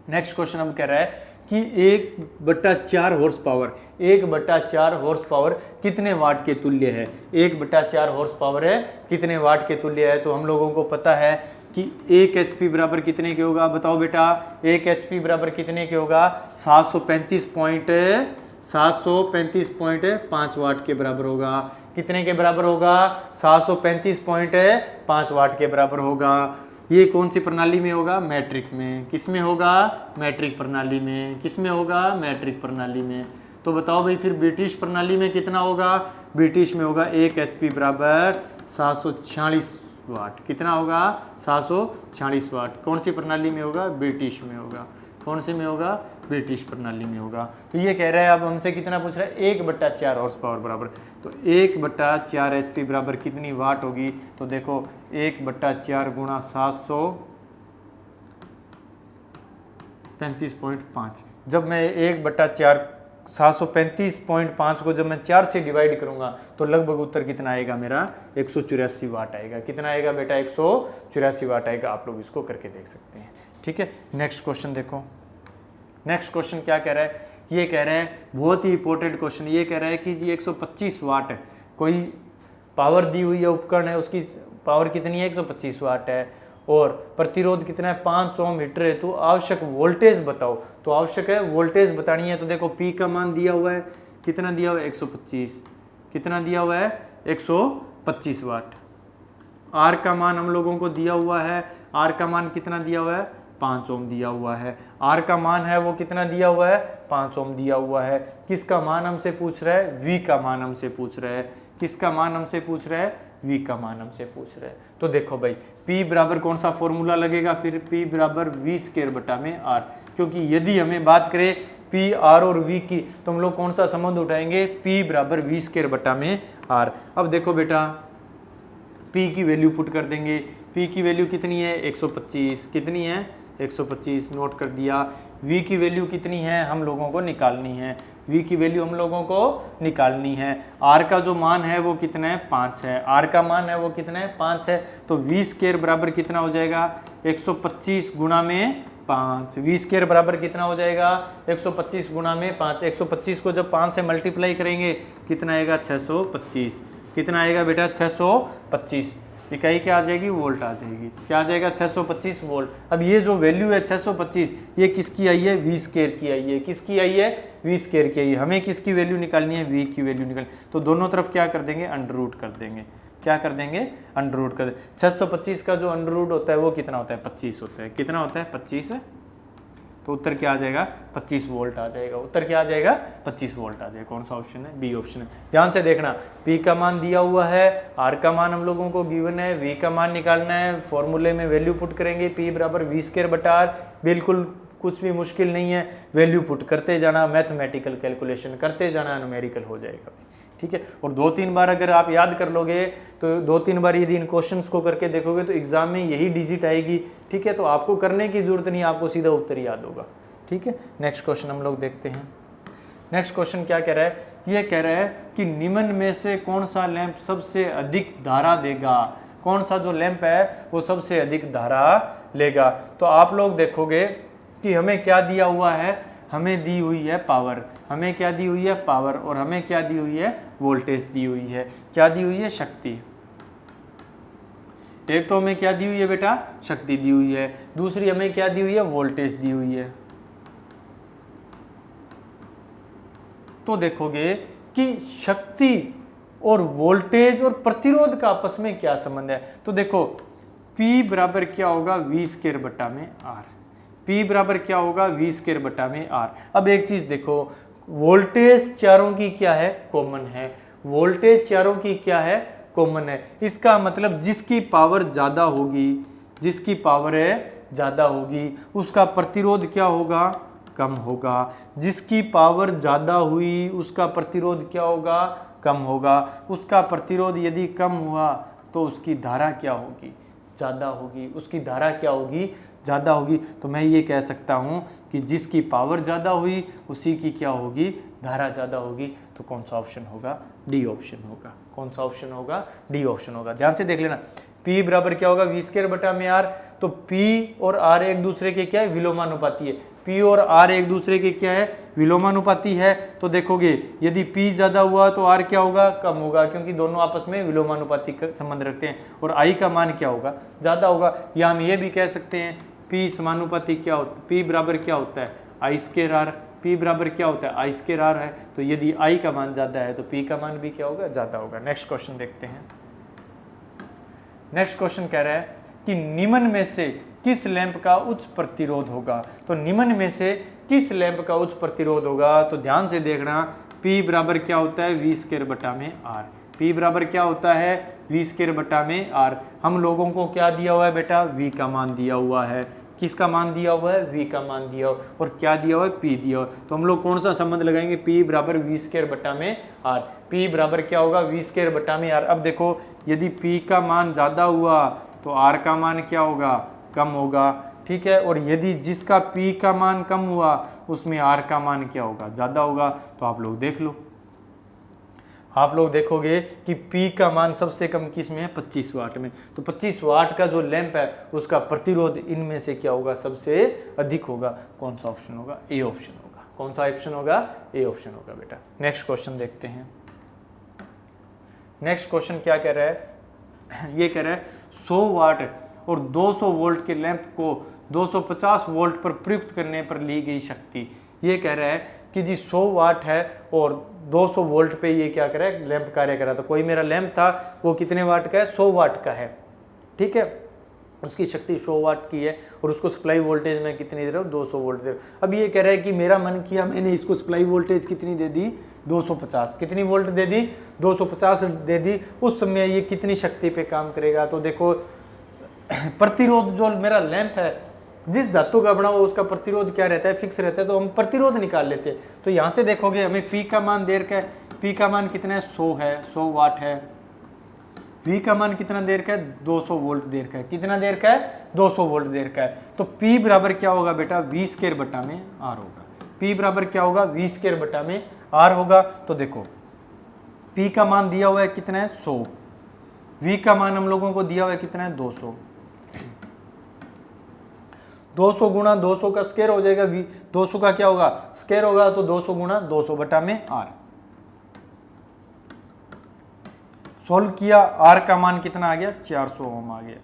नेक्स्ट क्वेश्चन अब कह रहा है कि 1/4 हॉर्स पावर, 1/4 हॉर्स पावर कितने वाट के तुल्य है? 1/4 हॉर्स पावर है कितने वाट के तुल्य है? तो हम लोगों को पता है कि 1 HP बराबर कितने के होगा? बताओ बेटा, 1 HP बराबर कितने के होगा? 735.5 वाट के बराबर होगा। कितने के बराबर होगा? 735.5 वाट के बराबर होगा। ये कौन सी प्रणाली में होगा? मैट्रिक में। किस में होगा? मैट्रिक प्रणाली में। किस में होगा? मैट्रिक प्रणाली में। तो बताओ भाई फिर ब्रिटिश प्रणाली में कितना होगा? ब्रिटिश में होगा 1 HP बराबर 746 वाट। कितना होगा? 746 वाट। कौन सी प्रणाली में होगा? ब्रिटिश में होगा। कौन से में होगा? ब्रिटिश प्रणाली में होगा। तो ये कह रहा है, अब हमसे कितना पूछ रहा है? 1/4 हॉर्स पावर बराबर। तो 1/4 HP बराबर कितनी वाट होगी? तो देखो 1/4 गुणा 735.5। जब मैं 1/4 735.5 को जब मैं 4 से डिवाइड करूंगा तो लगभग उत्तर कितना आएगा मेरा? 184 वाट आएगा। कितना आएगा बेटा? 184 वाट आएगा। आप लोग इसको करके देख सकते हैं। ठीक है, नेक्स्ट क्वेश्चन देखो। नेक्स्ट क्वेश्चन क्या कह रहा है? ये कह रहा है, बहुत ही इंपॉर्टेंट क्वेश्चन। ये कह रहा है कि जी 125 वाट है, कोई पावर दी हुई है, उपकरण है, उसकी पावर कितनी है? 125 वाट है, और प्रतिरोध कितना है? 5 ओम मीटर है। तो आवश्यक वोल्टेज बताओ। तो आवश्यक है वोल्टेज बतानी है। तो देखो P का मान दिया हुआ है, कितना दिया हुआ है? 125। कितना दिया हुआ है? 125 वाट। R का मान हम लोगों को दिया हुआ है, R का मान कितना दिया हुआ है? 5 ओम दिया हुआ है। R का मान है वो कितना दिया हुआ है? 5 ओम दिया हुआ है। किसका मान हमसे पूछ रहा है? V का मान हमसे पूछ रहा है। किसका मान हमसे पूछ रहा है? V का मान हमसे पूछ रहा है। तो देखो भाई P बराबर कौन सा फॉर्मूला लगेगा? फिर P बराबर V² बटा में R। क्योंकि यदि हमें बात करें P, R और V की, तो हम लोग कौन सा संबंध उठाएंगे? P बराबर V² बटा में R। अब देखो बेटा P की वैल्यू पुट कर देंगे। P की वैल्यू कितनी है? 125। कितनी है? 125 नोट कर दिया। V की वैल्यू कितनी है? हम लोगों को निकालनी है। V की वैल्यू हम लोगों को निकालनी है। R का जो मान है वो कितना है? 5 है। R का मान है वो कितना है? 5 है। तो V² बराबर कितना हो जाएगा? 125 गुणा में 5। V² बराबर कितना हो जाएगा? 125 गुणा में 5। 125 को जब 5 से मल्टीप्लाई करेंगे कितना आएगा? 625। कितना आएगा बेटा? 625। इकाई क्या आ जाएगी? वोल्ट आ जाएगी। क्या आ जाएगा? 625 वोल्ट। अब ये जो वैल्यू है 625, ये किसकी आई है? V² की आई है। किसकी आई है? V² की आई है। हमें किसकी वैल्यू निकालनी है? V की वैल्यू निकालनी। तो दोनों तरफ क्या कर देंगे? अंडर रूट कर देंगे। क्या कर देंगे? अंडर रूट कर देंगे। 625 का जो अंडर रूट होता है वो कितना होता है? 25 होता है। कितना होता है? 25 है। तो उत्तर क्या आ जाएगा? 25 वोल्ट आ जाएगा। उत्तर क्या आ जाएगा? 25 वोल्ट आ जाएगा। कौन सा ऑप्शन है? बी ऑप्शन है। ध्यान से देखना, P का मान दिया हुआ है, R का मान हम लोगों को गिवन है, V का मान निकालना है। फॉर्मूले में वैल्यू पुट करेंगे, P बराबर V² बटा R। बिल्कुल कुछ भी मुश्किल नहीं है, वैल्यू पुट करते जाना, मैथमेटिकल कैलकुलेशन करते जाना, न्यूमेरिकल हो जाएगा। ठीक है, और 2-3 बार अगर आप याद कर लोगे तो 2-3 बार यदि इन क्वेश्चंस को करके देखोगे तो एग्जाम में यही डिजिट आएगी। ठीक है, तो आपको करने की जरूरत नहीं, आपको सीधा उत्तर याद होगा। ठीक है, नेक्स्ट क्वेश्चन हम लोग देखते हैं। नेक्स्ट क्वेश्चन क्या कह रहा है, ये कह रहा है कि निम्न में से कौन सा लैंप सबसे अधिक धारा देगा, कौन सा जो लैंप है वो सबसे अधिक धारा लेगा। तो आप लोग देखोगे कि हमें क्या दिया हुआ है, हमें दी हुई है पावर, हमें क्या दी हुई है पावर, और हमें क्या दी हुई है वोल्टेज दी हुई है, क्या दी हुई है शक्ति। एक तो हमें क्या दी हुई है बेटा शक्ति दी हुई है, दूसरी हमें क्या दी हुई है वोल्टेज दी हुई है। तो देखोगे कि शक्ति और वोल्टेज और प्रतिरोध का आपस में क्या संबंध है। तो देखो P बराबर क्या होगा V स्क्वायर बटा में R, P बराबर क्या होगा V स्क्वायर बटा में R। अब एक चीज देखो, वोल्टेज चारों की क्या है कॉमन है, वोल्टेज चारों की क्या है कॉमन है। इसका मतलब जिसकी पावर ज्यादा होगी, जिसकी पावर है ज्यादा होगी उसका प्रतिरोध क्या होगा कम होगा, जिसकी पावर ज्यादा हुई उसका प्रतिरोध क्या होगा कम होगा, उसका प्रतिरोध यदि कम हुआ तो उसकी धारा क्या होगी ज़्यादा होगी, उसकी धारा क्या होगी ज़्यादा होगी। तो मैं ये कह सकता हूँ कि जिसकी पावर ज़्यादा हुई उसी की क्या होगी धारा ज़्यादा होगी। तो कौन सा ऑप्शन होगा डी ऑप्शन होगा, कौन सा ऑप्शन होगा डी ऑप्शन होगा। ध्यान से देख लेना, P बराबर क्या होगा V स्क्वायर बटा में R। तो P और R एक दूसरे के क्या है विलोमानुपाती है, P और R एक दूसरे के क्या है विलोमानुपाती है। तो देखोगे यदि P ज्यादा हुआ तो R क्या होगा कम होगा, क्योंकि दोनों आपस में विलोमानुपाती संबंध रखते हैं, और I का मान क्या होगा ज्यादा होगा। या हम ये भी कह सकते हैं P समानुपाती क्या होता है, P बराबर क्या होता है I स्क्वायर R, P बराबर क्या होता है I स्क्वायर R है। तो यदि I का मान ज्यादा है तो P का मान भी क्या होगा ज्यादा होगा। नेक्स्ट क्वेश्चन देखते हैं। नेक्स्ट क्वेश्चन कह रहा है कि निम्न में से किस लैंप का उच्च प्रतिरोध होगा। तो निम्न में से किस लैंप का उच्च प्रतिरोध होगा। तो ध्यान से देखना, P बराबर क्या होता है V स्क्वायर बटा में R, P बराबर क्या होता है V स्क्वायर बटा में R। हम लोगों को क्या दिया हुआ है बेटा V का मान दिया हुआ है, किसका मान दिया हुआ है V का मान दिया हुआ, और क्या दिया हुआ है P दिया हुआ। तो हम लोग कौन सा संबंध लगाएंगे P बराबर V स्क्वायर बटा में R, P बराबर क्या होगा V स्क्वायर बटा में R। अब देखो यदि P का मान ज्यादा हुआ तो R का मान क्या होगा कम होगा, ठीक है, और यदि जिसका P का मान कम हुआ उसमें R का मान क्या होगा ज्यादा होगा। तो आप लोग देख लो, आप लोग देखोगे कि P का मान सबसे कम किस में है 25 वाट में। तो 25 वाट का जो लैंप है उसका प्रतिरोध इनमें से क्या होगा सबसे अधिक होगा। कौन सा ऑप्शन होगा ए ऑप्शन होगा, कौन सा ऑप्शन होगा ए ऑप्शन होगा बेटा। नेक्स्ट क्वेश्चन देखते हैं। नेक्स्ट क्वेश्चन क्या कह रहा है, ये कह रहा है 100 वाट और 200 वोल्ट के लैंप को 250 वोल्ट पर प्रयुक्त करने पर ली गई शक्ति। ये कह रहा है कि जी 100 वाट है और 200 वोल्ट पे ये क्या करे लैंप कार्य करा। तो कोई मेरा लैंप था वो कितने वाट का है 100 वाट का है, ठीक है, उसकी शक्ति 100 वाट की है और उसको सप्लाई वोल्टेज में कितनी दे रहा हूँ 200 वोल्ट दे रहा हूँ। अब ये कह रहा है कि मेरा मन किया मैंने इसको सप्लाई वोल्टेज कितनी दे दी 250, कितनी वोल्ट दे दी 250 दे दी। उस समय ये कितनी शक्ति पे काम करेगा। तो देखो प्रतिरोध जो मेरा लैंप है जिस धातु का बना हुआ उसका प्रतिरोध क्या रहता है फिक्स रहता है, तो हम प्रतिरोध निकाल लेते हैं। तो यहाँ से देखोगे हमें P का मान दे रखा है, P का मान कितना है 100 है, 100 वाट है। V का मान कितना देर का है 200 वोल्ट देर का है, कितना देर का है 200 वोल्ट देर का है। तो P बराबर क्या होगा बेटा V स्क्वायर बटा में R होगा, P बराबर क्या होगा V स्क्वायर बटा में R होगा। तो देखो P का मान दिया हुआ है कितना है 100, V का मान हम लोगों को दिया हुआ है कितना है 200, 200 गुणा 200 का स्क्वायर हो जाएगा, 200 का क्या होगा स्क्वायर होगा, तो 200 गुणा 200 बटा में R। सोल्व किया, R का मान कितना आ गया 400 ओम आ गया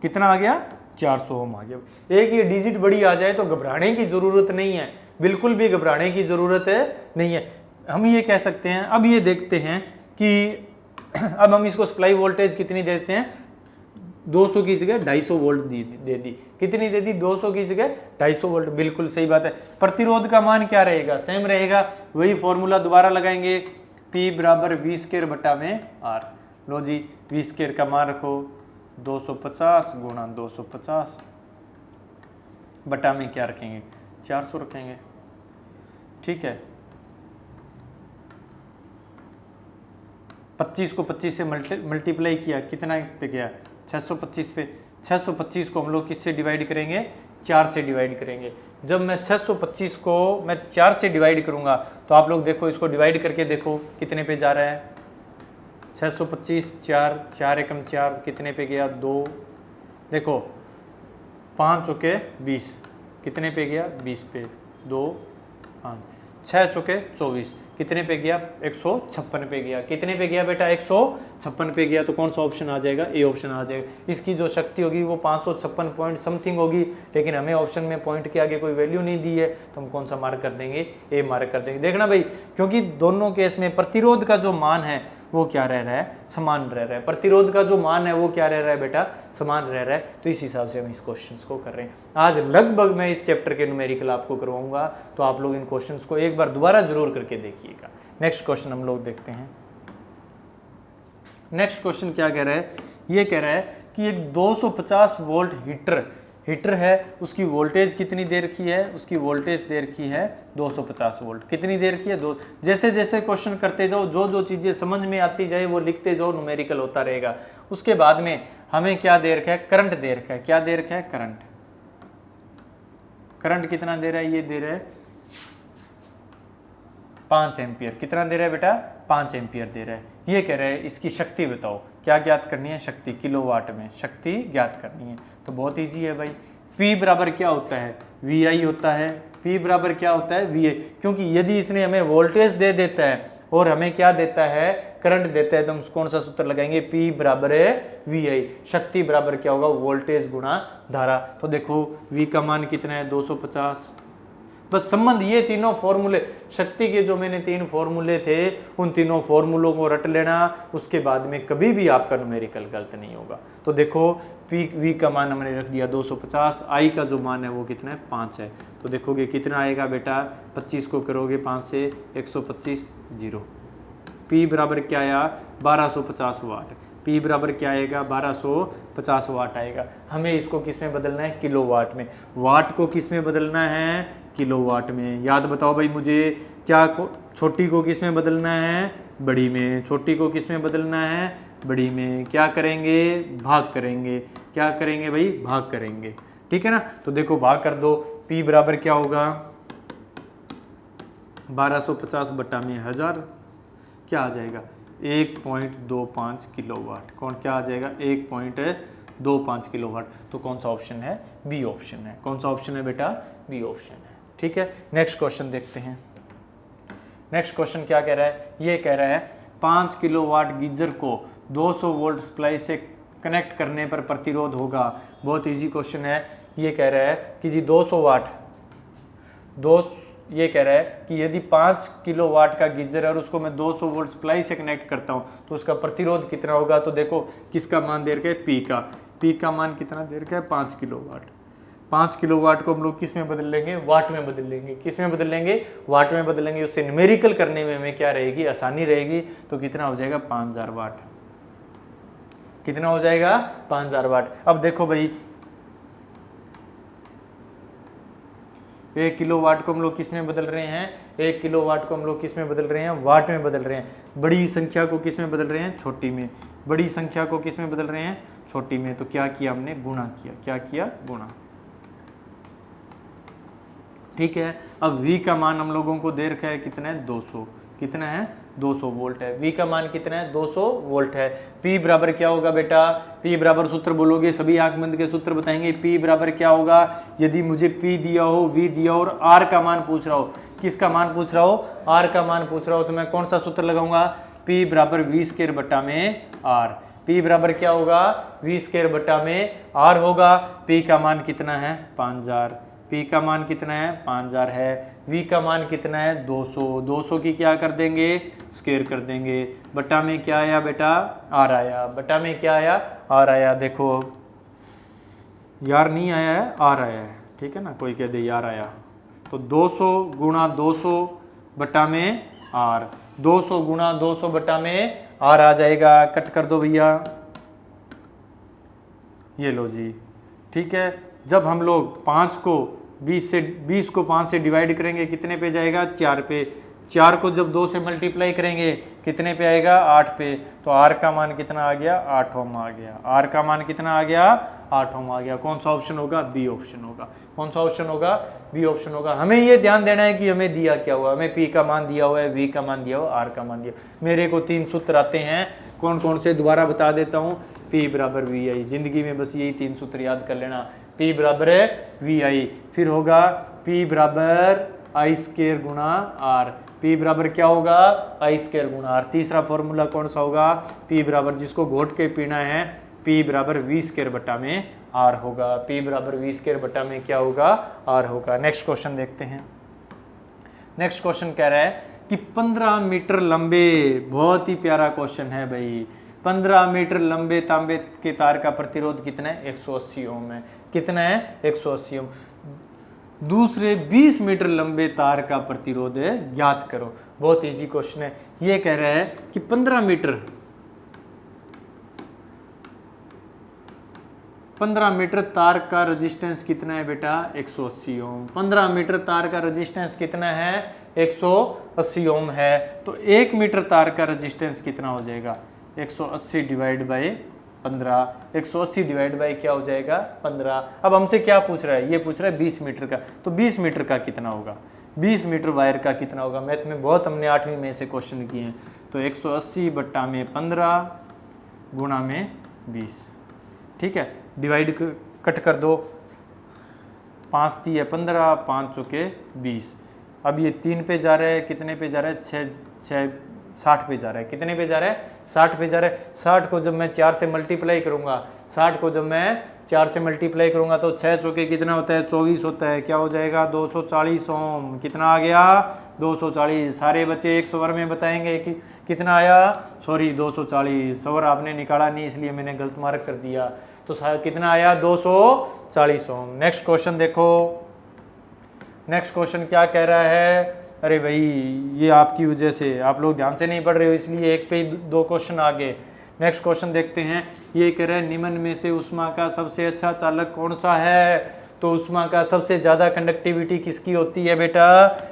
कितना आ गया 400 ओम आ गया। एक ये डिजिट बड़ी आ जाए तो घबराने की जरूरत नहीं है, बिल्कुल भी घबराने की जरूरत नहीं है। हम ये कह सकते हैं, अब ये देखते हैं कि अब हम इसको सप्लाई वोल्टेज कितनी देते हैं 200 की जगह 250 वोल्ट दे दी, कितनी दे दी 200 की जगह 250 वोल्ट, बिल्कुल सही बात है। प्रतिरोध का मान क्या रहेगा सेम रहेगा, वही फॉर्मूला दोबारा लगाएंगे P बराबर V स्क्वायर बटा में R। लो जी V स्क्वायर का मान रखो 250 गुणा 250 बटा में क्या रखेंगे 400 रखेंगे, ठीक है। 25 को 25 से मल्टीप्लाई किया कितना पे गया 625 पे, 625 को हम लोग किससे डिवाइड करेंगे, 4 से डिवाइड करेंगे। जब मैं 625 को मैं 4 से डिवाइड करूंगा तो आप लोग देखो इसको डिवाइड करके देखो कितने पे जा रहा है, 625 4 4 एकम 4 कितने पे गया 2, देखो 5 चौके 20 कितने पे गया 20 पे 2 5 6 चौके 24 कितने पे गया 156 पे गया, कितने पे गया बेटा 156 पे गया। तो कौन सा ऑप्शन आ जाएगा, ए ऑप्शन आ जाएगा। इसकी जो शक्ति होगी वो 556 पॉइंट समथिंग होगी, लेकिन हमें ऑप्शन में पॉइंट के आगे कोई वैल्यू नहीं दी है तो हम कौन सा मार्क कर देंगे, ए मार्क कर देंगे। देखना भाई, क्योंकि दोनों केस में प्रतिरोध का जो मान है वो क्या रह रहा है, समान रह रहा है। प्रतिरोध का जो मान है वो क्या रह रहा है बेटा, समान रह रहा है। तो इस हिसाब से हम इस क्वेश्चंस को कर रहे हैं। आज लगभग मैं इस चैप्टर के न्यूमेरिकल आपको करवाऊंगा, तो आप लोग इन क्वेश्चंस को एक बार दोबारा जरूर करके देखिएगा। नेक्स्ट क्वेश्चन हम लोग देखते हैं। नेक्स्ट क्वेश्चन क्या कह रहा है, ये कह रहा है कि एक 250 वोल्ट हीटर है, उसकी वोल्टेज कितनी देर की है, उसकी वोल्टेज देर की है 250 वोल्ट। कितनी देर की है, दो। जैसे जैसे क्वेश्चन करते जाओ, जो जो चीज़ें समझ में आती जाए वो लिखते जाओ, न्यूमेरिकल होता रहेगा। उसके बाद में हमें क्या देर का है, करंट देर का है। क्या देर का है, करंट कितना दे रहा है, ये दे रहा है 5 एम्पियर। कितना दे रहा है बेटा, 5 एम्पियर दे रहा है। ये कह रहा है इसकी शक्ति बताओ, क्या ज्ञात करनी है, शक्ति किलोवाट में शक्ति ज्ञात करनी है। तो बहुत इजी है भाई, P बराबर क्या होता है, VI होता है। P बराबर क्या होता है, VI, क्योंकि यदि इसने हमें वोल्टेज दे देता है और हमें क्या देता है, करंट देता है, तो हम कौन सा सूत्र लगाएंगे, P बराबर है VI। शक्ति बराबर क्या होगा, वोल्टेज गुणा धारा। तो देखो V का मान कितना है 250। बस संबंध ये तीनों फॉर्मूले, शक्ति के जो मैंने 3 फॉर्मूले थे उन तीनों फॉर्मूलों को रट लेना, उसके बाद में कभी भी आपका न्यूमेरिकल गलत नहीं होगा। तो देखो V का मान हमने रख दिया 250, I का जो मान है वो कितना है 5 है। तो देखोगे कितना आएगा बेटा, 25 को करोगे 5 से 125 0। P बराबर क्या आया 1250 वाट। P बराबर क्या आएगा 1250 वाट आएगा। हमें इसको किस में बदलना है, किलोवाट में। वाट को किस में बदलना है, किलोवाट में। याद बताओ भाई मुझे, क्या छोटी को किस में बदलना है, बड़ी में। छोटी को किस में बदलना है, बड़ी में। क्या करेंगे, भाग करेंगे। क्या करेंगे भाई, भाग करेंगे। ठीक है ना। तो देखो भाग कर दो, P बराबर क्या होगा 1250 बटा में 1000, क्या आ जाएगा 1.25 किलोवाट। कौन क्या आ जाएगा 1.25 किलोवाट। तो कौन सा ऑप्शन है, बी ऑप्शन है। कौन सा ऑप्शन है बेटा, बी ऑप्शन है। ठीक है, नेक्स्ट क्वेश्चन देखते हैं। नेक्स्ट क्वेश्चन क्या कह रहा है, ये कह रहा है 5 किलोवाट गीजर को 200 वोल्ट सप्लाई से कनेक्ट करने पर प्रतिरोध होगा। बहुत इजी क्वेश्चन है। ये कह रहा है कि जी 200 वाट ये कह रहा है कि यदि 5 किलोवाट का गीजर है और उसको मैं 200 वोल्ट सप्लाई से कनेक्ट करता हूं तो उसका प्रतिरोध कितना होगा। तो देखो किसका मान दे रखा है, P का मान कितना दे रखा है 5 किलोवाट। 5 किलोवाट को हम लोग किस में बदल लेंगे, वाट में बदल लेंगे। किस में बदल लेंगे, वाट में बदल लेंगे। उससे न्यूमेरिकल करने में हमें क्या रहेगी, आसानी रहेगी। तो कितना हो जाएगा 5000 वाट। कितना हो जाएगा 5000 वाट। अब देखो भाई 1 किलोवाट को हम लोग किस में बदल रहे हैं, 1 किलोवाट को हम लोग किस में बदल रहे हैं, वाट में बदल रहे हैं। बड़ी संख्या को किस में बदल रहे हैं, छोटी में। बड़ी संख्या को किस में बदल रहे हैं, छोटी में। तो क्या किया हमने, गुणा किया। क्या किया, गुणा। ठीक है। अब V का मान हम लोगों को दे रखा है कितना है 200। कितना है 200 वोल्ट है। V का मान कितना है 200 वोल्ट है। P बराबर क्या होगा बेटा, P बराबर सूत्र बोलोगे, सभी आंख बंद के सूत्र बताएंगे। P बराबर क्या होगा, यदि मुझे P दिया हो, V दिया हो और R का मान पूछ रहा हो, किसका मान पूछ रहा हो, R का मान पूछ रहा हो, तो मैं कौन सा सूत्र लगाऊंगा, P बराबर V स्क्वायर बटा में R। P बराबर क्या होगा, V स्क्वायर बटा में R होगा। P का मान कितना है 5000। P का मान कितना है 5000 है। V का मान कितना है 200। 200 की क्या कर देंगे, स्क्वायर कर देंगे। बटा में क्या आया बेटा, R आया। बटा में क्या आया, R आया। देखो यार नहीं आया है, R आया है। ठीक है ना, कोई कह दे यार आया। तो 200 गुणा 200 बटा में R, 200 गुणा 200 बटा में R आ जाएगा। कट कर दो भैया, ये लो जी। ठीक है, जब हम लोग 20 को 5 से डिवाइड करेंगे कितने पे जाएगा, 4 पे। 4 को जब 2 से मल्टीप्लाई करेंगे कितने पे आएगा, 8 पे, तो R का मान कितना आ गया, 8 ओम आ गया। R का मान कितना आ गया, 8 ओम आ गया। कौन सा ऑप्शन होगा, बी ऑप्शन होगा। कौन सा ऑप्शन होगा, बी ऑप्शन होगा। हमें ये ध्यान देना है कि हमें दिया क्या हुआ, हमें P का मान दिया हुआ है, V का मान दिया हुआ, R का मान दिया। मेरे को 3 सूत्र आते हैं, कौन कौन से दोबारा बता देता हूँ। P बराबर VI, जिंदगी में बस यही 3 सूत्र याद कर लेना। P बराबर है VI, फिर होगा P बराबर I स्क्वायर गुणा R। P बराबर क्या होगा, I स्क्वायर गुणा R। तीसरा फॉर्मूला कौन सा होगा, P बराबर, जिसको घोट के पीना है, P बराबर V स्क्वायर बटा में R होगा। P बराबर V स्क्वायर बटा में क्या होगा, R होगा। नेक्स्ट क्वेश्चन देखते हैं। नेक्स्ट क्वेश्चन कह रहा है कि 15 मीटर लंबे, बहुत ही प्यारा क्वेश्चन है भाई। 15 मीटर लंबे तांबे के तार का प्रतिरोध कितना है, 180 ओम है। कितना है, 180 ओम। दूसरे 20 मीटर लंबे तार का प्रतिरोध है, ज्ञात करो। बहुत इजी क्वेश्चन है। ये कह रहा है कि 15 मीटर तार का रेजिस्टेंस कितना है बेटा, 180 ओम। 15 मीटर तार का रेजिस्टेंस कितना है, 180 ओम है। तो 1 मीटर तार का रेजिस्टेंस कितना हो जाएगा, 180 डिवाइड बाय 15। 180 डिवाइड बाय क्या हो जाएगा, 15। अब हमसे क्या पूछ रहा है, ये पूछ रहा है 20 मीटर का। तो 20 मीटर का कितना होगा, 20 मीटर वायर का कितना होगा। मैथ में बहुत हमने 8वीं में से क्वेश्चन किए हैं। तो 180 बट्टा में 15 गुणा में 20, ठीक है। डिवाइड कट कर दो, 5 × 3 = 15, 5 × 20। अब ये 3 पे जा रहा है, कितने पे जा रहा है, 6 60 पे जा रहा है। कितने पे जा रहा है, 60 पे जा रहा है। 60 को जब मैं 4 से मल्टीप्लाई करूंगा, 60 को जब मैं 4 से मल्टीप्लाई करूंगा तो 6 चौके कितना होता है, 24 होता है। क्या हो जाएगा, 240 ओम। कितना आ गया, 240। सारे बच्चे 100 स्वर में बताएंगे कि कितना आया, सॉरी 240। स्वर आपने निकाला नहीं इसलिए मैंने गलत मार्क कर दिया। तो कितना आया, 240 ओम। नेक्स्ट क्वेश्चन देखो। नेक्स्ट क्वेश्चन क्या कह रहा है, अरे भाई ये आपकी वजह से, आप लोग ध्यान से नहीं पढ़ रहे हो इसलिए एक पे ही 2 क्वेश्चन आगे। नेक्स्ट क्वेश्चन देखते हैं। ये कह रहा है निम्न में से ऊष्मा का सबसे अच्छा चालक कौन सा है। तो ऊष्मा का सबसे ज़्यादा कंडक्टिविटी किसकी होती है बेटा,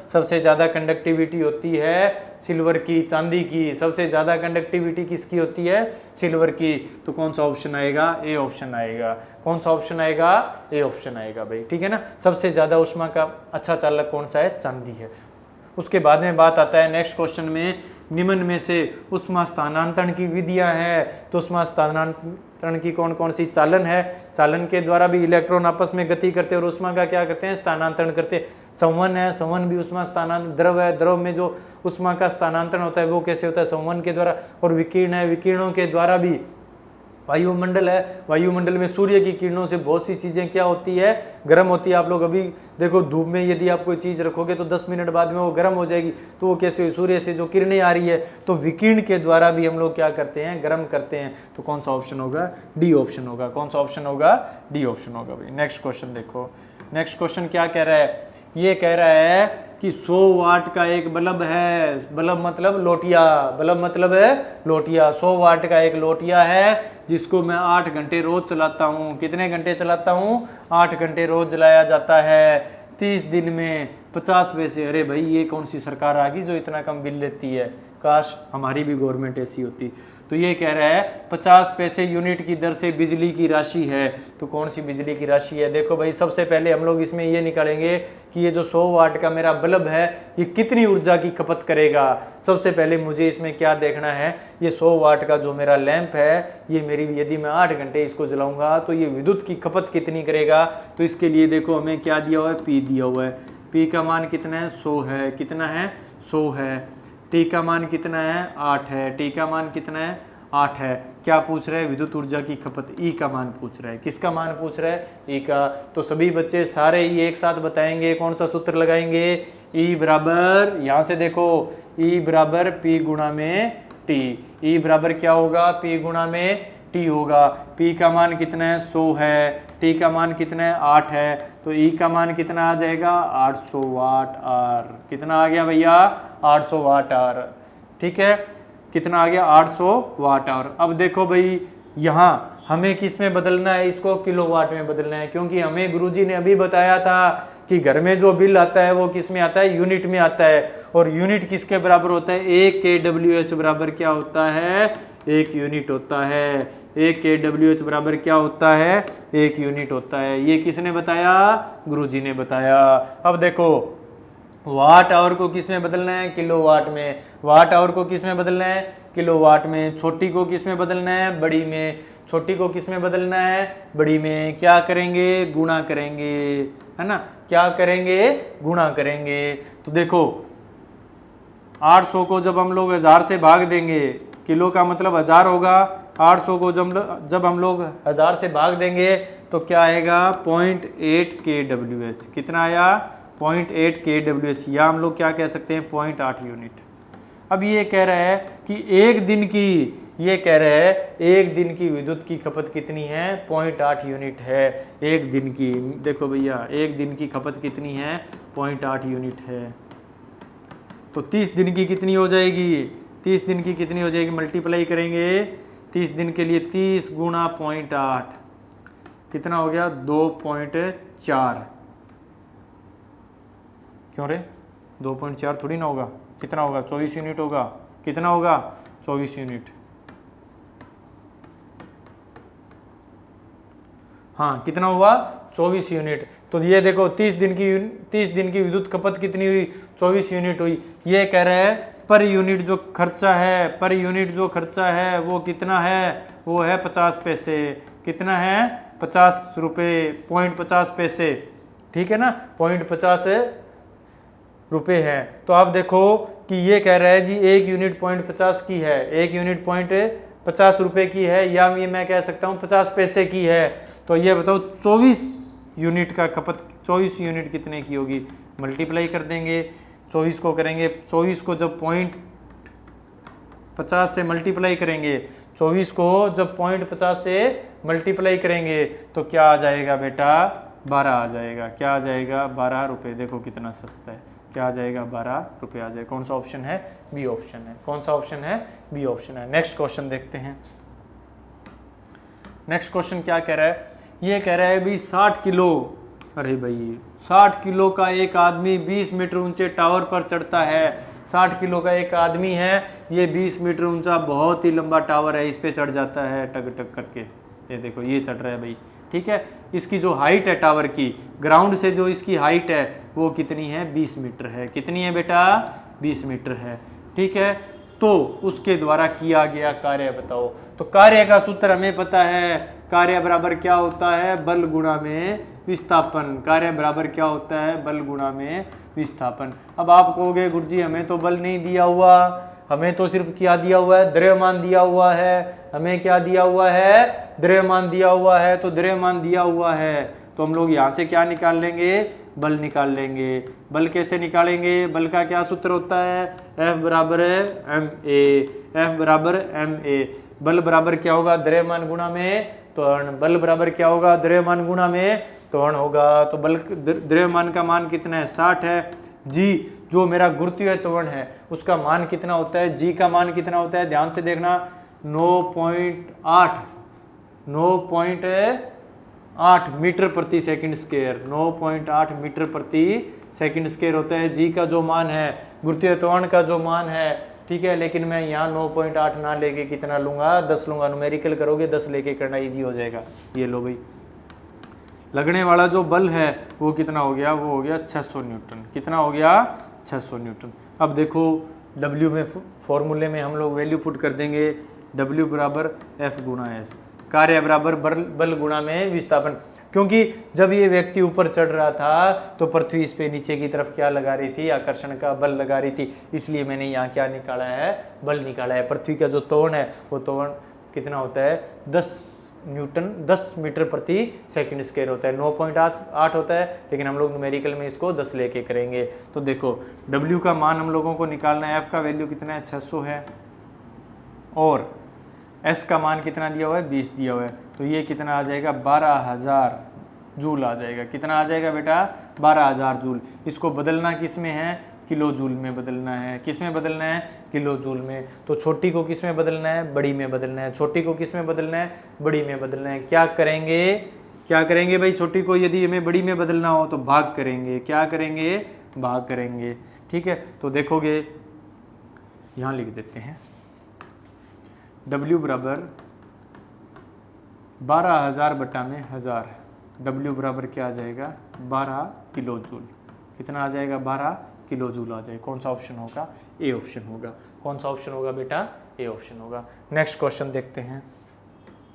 सबसे ज़्यादा कंडक्टिविटी होती है सिल्वर की, चांदी की। सबसे ज़्यादा कंडक्टिविटी किसकी होती है, सिल्वर की। तो कौन सा ऑप्शन आएगा, ए ऑप्शन आएगा। कौन सा ऑप्शन आएगा, ए ऑप्शन आएगा भाई, ठीक है ना। सबसे ज़्यादा ऊष्मा का अच्छा चालक कौन सा है, चांदी है। उसके बाद में बात आता है नेक्स्ट क्वेश्चन में, निम्न में से ऊष्मा स्थानांतरण की विधियां हैं। तो ऊष्मा स्थानांतरण की कौन कौन सी चालन है। चालन के द्वारा भी इलेक्ट्रॉन आपस में गति करते हैं और ऊष्मा का क्या करते हैं, स्थानांतरण करते हैं। संवहन है, संवहन भी ऊष्मा स्थानांतरण। द्रव है, द्रव में जो ऊष्मा का स्थानांतरण होता है वो कैसे होता है, संवहन के द्वारा। और विकिरण है, विकिरणों के द्वारा भी। वायुमंडल है, वायुमंडल में सूर्य की किरणों से बहुत सी चीजें क्या होती है, गर्म होती है। आप लोग अभी देखो धूप में यदि आप कोई चीज रखोगे तो 10 मिनट बाद में वो गर्म हो जाएगी। तो वो कैसे हुई, सूर्य से जो किरणें आ रही है, तो विकिरण के द्वारा भी हम लोग क्या करते हैं, गर्म करते हैं। तो कौन सा ऑप्शन होगा, डी ऑप्शन होगा। कौन सा ऑप्शन होगा, डी ऑप्शन होगा भाई। नेक्स्ट क्वेश्चन देखो। नेक्स्ट क्वेश्चन क्या कह रहा है, ये कह रहा है कि 100 वाट का एक बल्ब है। बल्ब मतलब लोटिया, बल्ब मतलब है लोटिया। 100 वाट का एक लोटिया है जिसको मैं 8 घंटे रोज चलाता हूँ। कितने घंटे चलाता हूँ, 8 घंटे रोज जलाया जाता है। 30 दिन में 50 पैसे। अरे भाई ये कौन सी सरकार आ गई जो इतना कम बिल लेती है, काश हमारी भी गवर्नमेंट ऐसी होती। तो ये कह रहा है 50 पैसे यूनिट की दर से बिजली की राशि है। तो कौन सी बिजली की राशि है, देखो भाई सबसे पहले हम लोग इसमें ये निकालेंगे कि ये जो 100 वाट का मेरा बल्ब है ये कितनी ऊर्जा की खपत करेगा। सबसे पहले मुझे इसमें क्या देखना है, ये 100 वाट का जो मेरा लैंप है ये मेरी, यदि मैं 8 घंटे इसको जलाऊंगा तो ये विद्युत की खपत कितनी करेगा। तो इसके लिए देखो हमें क्या दिया हुआ है, पी दिया हुआ है। पी का मान कितना है, 100 है। कितना है, 100 है। टी का मान कितना है, 8 है। टी का मान कितना है, 8 है। क्या पूछ रहे हैं, विद्युत ऊर्जा की खपत। ई का मान पूछ रहा है। किसका मान पूछ रहा है, ई का। तो सभी बच्चे सारे ई एक साथ बताएंगे। कौन सा सूत्र लगाएंगे, ई बराबर, यहां से देखो, ई बराबर पी गुणा में टी। ई बराबर क्या होगा, पी गुणा में टी होगा। पी का मान कितना है, 100 है। टी का मान कितना है, 8 है। तो ई का मान कितना आ जाएगा, 800 वाट आर। कितना आ गया भैया, 800 वाट आर। ठीक है, कितना आ गया, 800 वाट आवर। अब देखो भाई यहाँ हमें किस में बदलना है, इसको किलोवाट में बदलना है, क्योंकि हमें गुरुजी ने अभी बताया था कि घर में जो बिल आता है वो किस में आता है, यूनिट में आता है। और यूनिट किसके बराबर होता है, 1 kWh बराबर क्या होता है, 1 यूनिट होता है। 1 kWh बराबर क्या होता है, 1 यूनिट होता है। ये किसने बताया, गुरुजी ने बताया। अब देखो वाट आवर को किस में बदलना है, किलोवाट में। वाट आवर को किस में बदलना है, किलोवाट में। छोटी को किस में बदलना है, बड़ी में। छोटी को किस में बदलना है, बड़ी में। क्या करेंगे, गुणा करेंगे, है ना। क्या करेंगे, गुणा करेंगे। तो देखो 800 को जब हम लोग 1000 से भाग देंगे, किलो का मतलब 1000 होगा। 800 को जब हम लोग 1000 से भाग देंगे तो क्या आएगा, 0.8 kWh। कितना आया, 0.8 kWh, या हम लोग क्या कह सकते हैं, 0.8 यूनिट। अब ये कह रहा है कि एक दिन की विद्युत की खपत कितनी है, 0.8 यूनिट है एक दिन की। देखो भैया एक दिन की खपत कितनी है, 0.8 यूनिट है। तो 30 दिन की कितनी हो जाएगी, 30 दिन की कितनी हो जाएगी, मल्टीप्लाई करेंगे 30 दिन के लिए, 30 गुणा 0.8 कितना हो गया, 2.4। क्यों रे, 2.4 थोड़ी ना होगा, कितना होगा, 24 यूनिट होगा। कितना होगा, 24 यूनिट। हाँ कितना हुआ, 24 यूनिट। तो ये देखो 30 दिन की विद्युत खपत कितनी हुई, 24 यूनिट हुई। ये कह रहा है पर यूनिट जो खर्चा है वो कितना है, वो है 50 पैसे। कितना है, 50 रुपये, 0.50 पैसे, ठीक है ना, 0.50 रुपये है। तो आप देखो कि ये कह रहा है जी 1 यूनिट 0.50 की है, 1 यूनिट 0.50 रुपये की है, या ये मैं कह सकता हूँ 50 पैसे की है। तो ये बताओ 24 यूनिट का खपत, 24 यूनिट कितने की होगी, मल्टीप्लाई कर देंगे। 24 को करेंगे, 24 को जब 0.50 से मल्टीप्लाई करेंगे, 24 को जब 0.50 से मल्टीप्लाई करेंगे तो क्या आ जाएगा बेटा, 12 आ जाएगा। क्या आ जाएगा, 12 रुपये। देखो कितना सस्ता है, क्या आ जाएगा, 12 रुपये आ जाएगा। कौन सा ऑप्शन है, बी ऑप्शन है। कौन सा ऑप्शन है, बी ऑप्शन है। नेक्स्ट क्वेश्चन देखते हैं। नेक्स्ट क्वेश्चन क्या कह रहा है, ये कह रहा है भी 60 किलो, अरे भाई 60 किलो का एक आदमी 20 मीटर ऊंचे टावर पर चढ़ता है। 60 किलो का एक आदमी है, ये 20 मीटर ऊंचा बहुत ही लंबा टावर है, इस पे चढ़ जाता है टक टक करके। ये देखो ये चढ़ रहा है भाई, ठीक है। इसकी जो हाइट है टावर की, ग्राउंड से जो इसकी हाइट है वो कितनी है, 20 मीटर है। कितनी है बेटा, 20 मीटर है, ठीक है। तो उसके द्वारा किया गया कार्य बताओ। तो कार्य का सूत्र हमें पता है, कार्य बराबर क्या होता है, बल गुणा में विस्थापन। कार्य बराबर क्या होता है, बल गुणा में विस्थापन। अब आप कहोगे गुरुजी हमें तो बल नहीं दिया हुआ, हमें तो सिर्फ क्या दिया हुआ है, द्रव्यमान दिया हुआ है। हमें क्या दिया हुआ है, द्रव्यमान दिया हुआ है। तो द्रव्यमान दिया हुआ है तो हम लोग यहाँ से क्या निकाल लेंगे, बल निकाल लेंगे। बल कैसे निकालेंगे, बल का क्या सूत्र होता है, F बराबर एम ए। F बराबर एम ए। बल बराबर क्या होगा, द्रव्यमान गुणा में त्वरण। बल बराबर क्या होगा, द्रव्यमान गुणा में त्वरण होगा। तो बल द्रव्यमान का मान कितना है, 60 है। जी जो मेरा गुरुत्वीय त्वरण है उसका मान कितना होता है, जी का मान कितना होता है, ध्यान से देखना, 9.8 मीटर प्रति सेकंड स्क्वायर। 9.8 मीटर प्रति सेकंड स्क्वायर होता है जी का जो मान है, गुरुत्वीय त्वरण का जो मान है, ठीक है। लेकिन मैं यहाँ 9.8 ना लेके कितना लूंगा, 10 लूंगा। न्यूमेरिकल करोगे 10 लेके करना इजी हो जाएगा। ये लो भाई, लगने वाला जो बल है वो कितना हो गया, वो हो गया 600 न्यूटन। कितना हो गया, 600 न्यूटन। अब देखो W में फॉर्मूले में हम लोग वैल्यू पुट कर देंगे, W बराबर F गुणा S। कार्य बराबर बल गुणा में विस्थापन। क्योंकि जब ये व्यक्ति ऊपर चढ़ रहा था तो पृथ्वी इस पे नीचे की तरफ क्या लगा रही थी, आकर्षण का बल लगा रही थी। इसलिए मैंने यहाँ क्या निकाला है, बल निकाला है। पृथ्वी का जो त्वरण है वो त्वरण कितना होता है, 10 मीटर प्रति सेकंड स्क्वायर होता है। 9.8 होता है, लेकिन हम लोग न्यूमेरिकल में इसको 10 लेके करेंगे। तो देखो W का मान हम लोगों को निकालना है, F का वैल्यू कितना है, 600 है, और S का मान कितना दिया हुआ है, 20 दिया हुआ है। तो ये कितना आ जाएगा, 12,000 जूल आ जाएगा। कितना आ जाएगा बेटा, 12,000 जूल। इसको बदलना किस में है, किलो जूल में बदलना है। किस में बदलना है? किलो जूल में। तो छोटी को किस में बदलना है? बड़ी में बदलना है। छोटी को किस में बदलना है? बड़ी में बदलना है। क्या करेंगे? क्या करेंगे भाई? छोटी को यदि हमें बड़ी में बदलना हो तो भाग करेंगे। क्या करेंगे? भाग करेंगे। ठीक है, तो देखोगे यहां लिख देते हैं W बराबर 12,000 बटा में 1000। W बराबर क्या आ जाएगा? 12 किलो जूल। कितना आ जाएगा? 12 किलो जूल आ जाएगा। कौन सा ऑप्शन होगा? ए ऑप्शन होगा। कौन सा ऑप्शन होगा बेटा? ए ऑप्शन होगा। नेक्स्ट क्वेश्चन देखते हैं।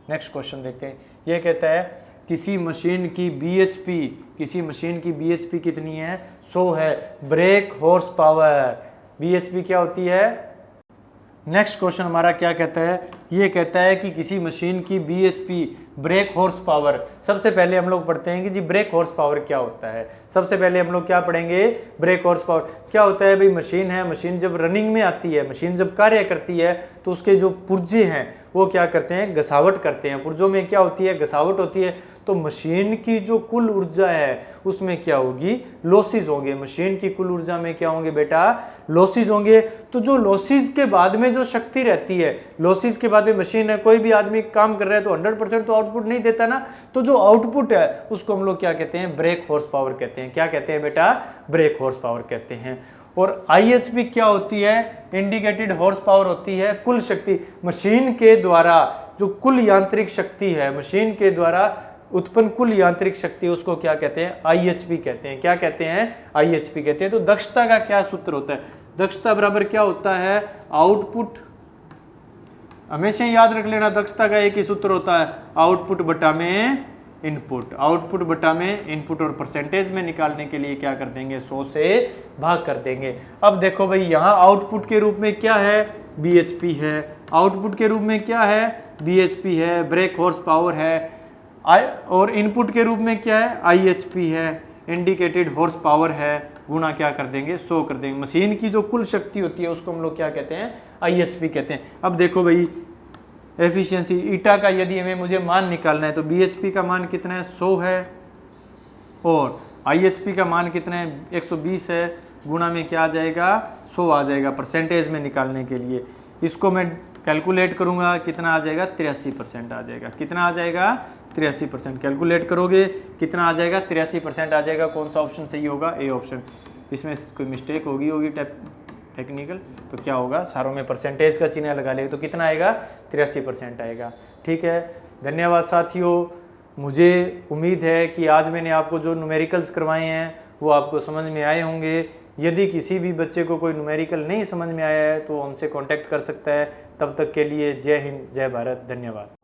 नेक्स्ट क्वेश्चन देखते हैं। ये कहता है किसी मशीन की BHP, किसी मशीन की BHP कितनी है? 100 है। ब्रेक हॉर्स पावर, BHP क्या होती है? नेक्स्ट क्वेश्चन हमारा क्या कहता है? ये कहता है कि किसी मशीन की BHP ब्रेक हॉर्स पावर। सबसे पहले हम लोग पढ़ते हैं कि जी ब्रेक हॉर्स पावर क्या होता है। सबसे पहले हम लोग क्या पढ़ेंगे? ब्रेक हॉर्स पावर क्या होता है भाई? मशीन है, मशीन जब रनिंग में आती है, मशीन जब कार्य करती है तो उसके जो पुर्जे हैं वो क्या करते हैं? घसावट करते हैं। पुर्जों में क्या होती है? घसावट होती है। तो मशीन की जो कुल ऊर्जा है उसमें क्या होगी? लॉसेज होंगे। मशीन की कुल ऊर्जा में क्या होंगे बेटा? लॉसेज होंगे। तो जो लॉसेज के बाद में जो शक्ति रहती है, लॉसेज के बाद में मशीन है, कोई भी आदमी काम कर रहा है तो 100% तो आउटपुट नहीं देता ना। तो जो आउटपुट है उसको हम लोग क्या कहते हैं? ब्रेक हॉर्स पावर कहते हैं। क्या कहते हैं बेटा? ब्रेक हॉर्स पावर कहते हैं। और IHP क्या होती है? इंडिकेटेड हॉर्स पावर होती है कुल शक्ति। मशीन के द्वारा जो कुल यांत्रिक शक्ति है, मशीन के द्वारा उत्पन्न कुल यांत्रिक शक्ति, उसको क्या कहते हैं? IHP कहते हैं। क्या कहते हैं? IHP कहते हैं। तो दक्षता का क्या सूत्र होता है? दक्षता बराबर क्या होता है? आउटपुट। हमेशा याद रख लेना, दक्षता का एक ही सूत्र होता है, आउटपुट बटा में इनपुट। आउटपुट बटा में इनपुट। और परसेंटेज में निकालने के लिए क्या कर देंगे? 100 से भाग कर देंगे। अब देखो भाई यहां आउटपुट के रूप में क्या है? BHP है। आउटपुट के रूप में क्या है? BHP है। ब्रेक हॉर्स पावर है। और इनपुट के रूप में क्या है? IHP है। इंडिकेटेड हॉर्स पावर है। गुणा क्या कर देंगे? 100 कर देंगे। मशीन की जो कुल शक्ति होती है उसको हम लोग क्या कहते हैं? IHP कहते हैं। अब देखो भाई एफिशिएंसी ईटा का यदि हमें मुझे मान निकालना है तो BHP का मान कितना है? 100 है। और IHP का मान कितना है? 120 है। गुणा में क्या आ जाएगा? 100 आ जाएगा परसेंटेज में निकालने के लिए। इसको मैं कैलकुलेट करूंगा, कितना आ जाएगा? 83% आ जाएगा। कितना आ जाएगा? 83%। कैलकुलेट करोगे कितना आ जाएगा? 83% आ जाएगा। कौन सा ऑप्शन सही होगा? A option. इसमें कोई मिस्टेक होगी टेक्निकल तो क्या होगा? सारों में परसेंटेज का चिन्ह लगा लेगा तो कितना आएगा? 83% आएगा। ठीक है, धन्यवाद साथियों। मुझे उम्मीद है कि आज मैंने आपको जो न्यूमेरिकल्स करवाए हैं वो आपको समझ में आए होंगे। यदि किसी भी बच्चे को कोई न्यूमेरिकल नहीं समझ में आया है तो हमसे कांटेक्ट कर सकता है। तब तक के लिए जय हिंद, जय भारत, धन्यवाद।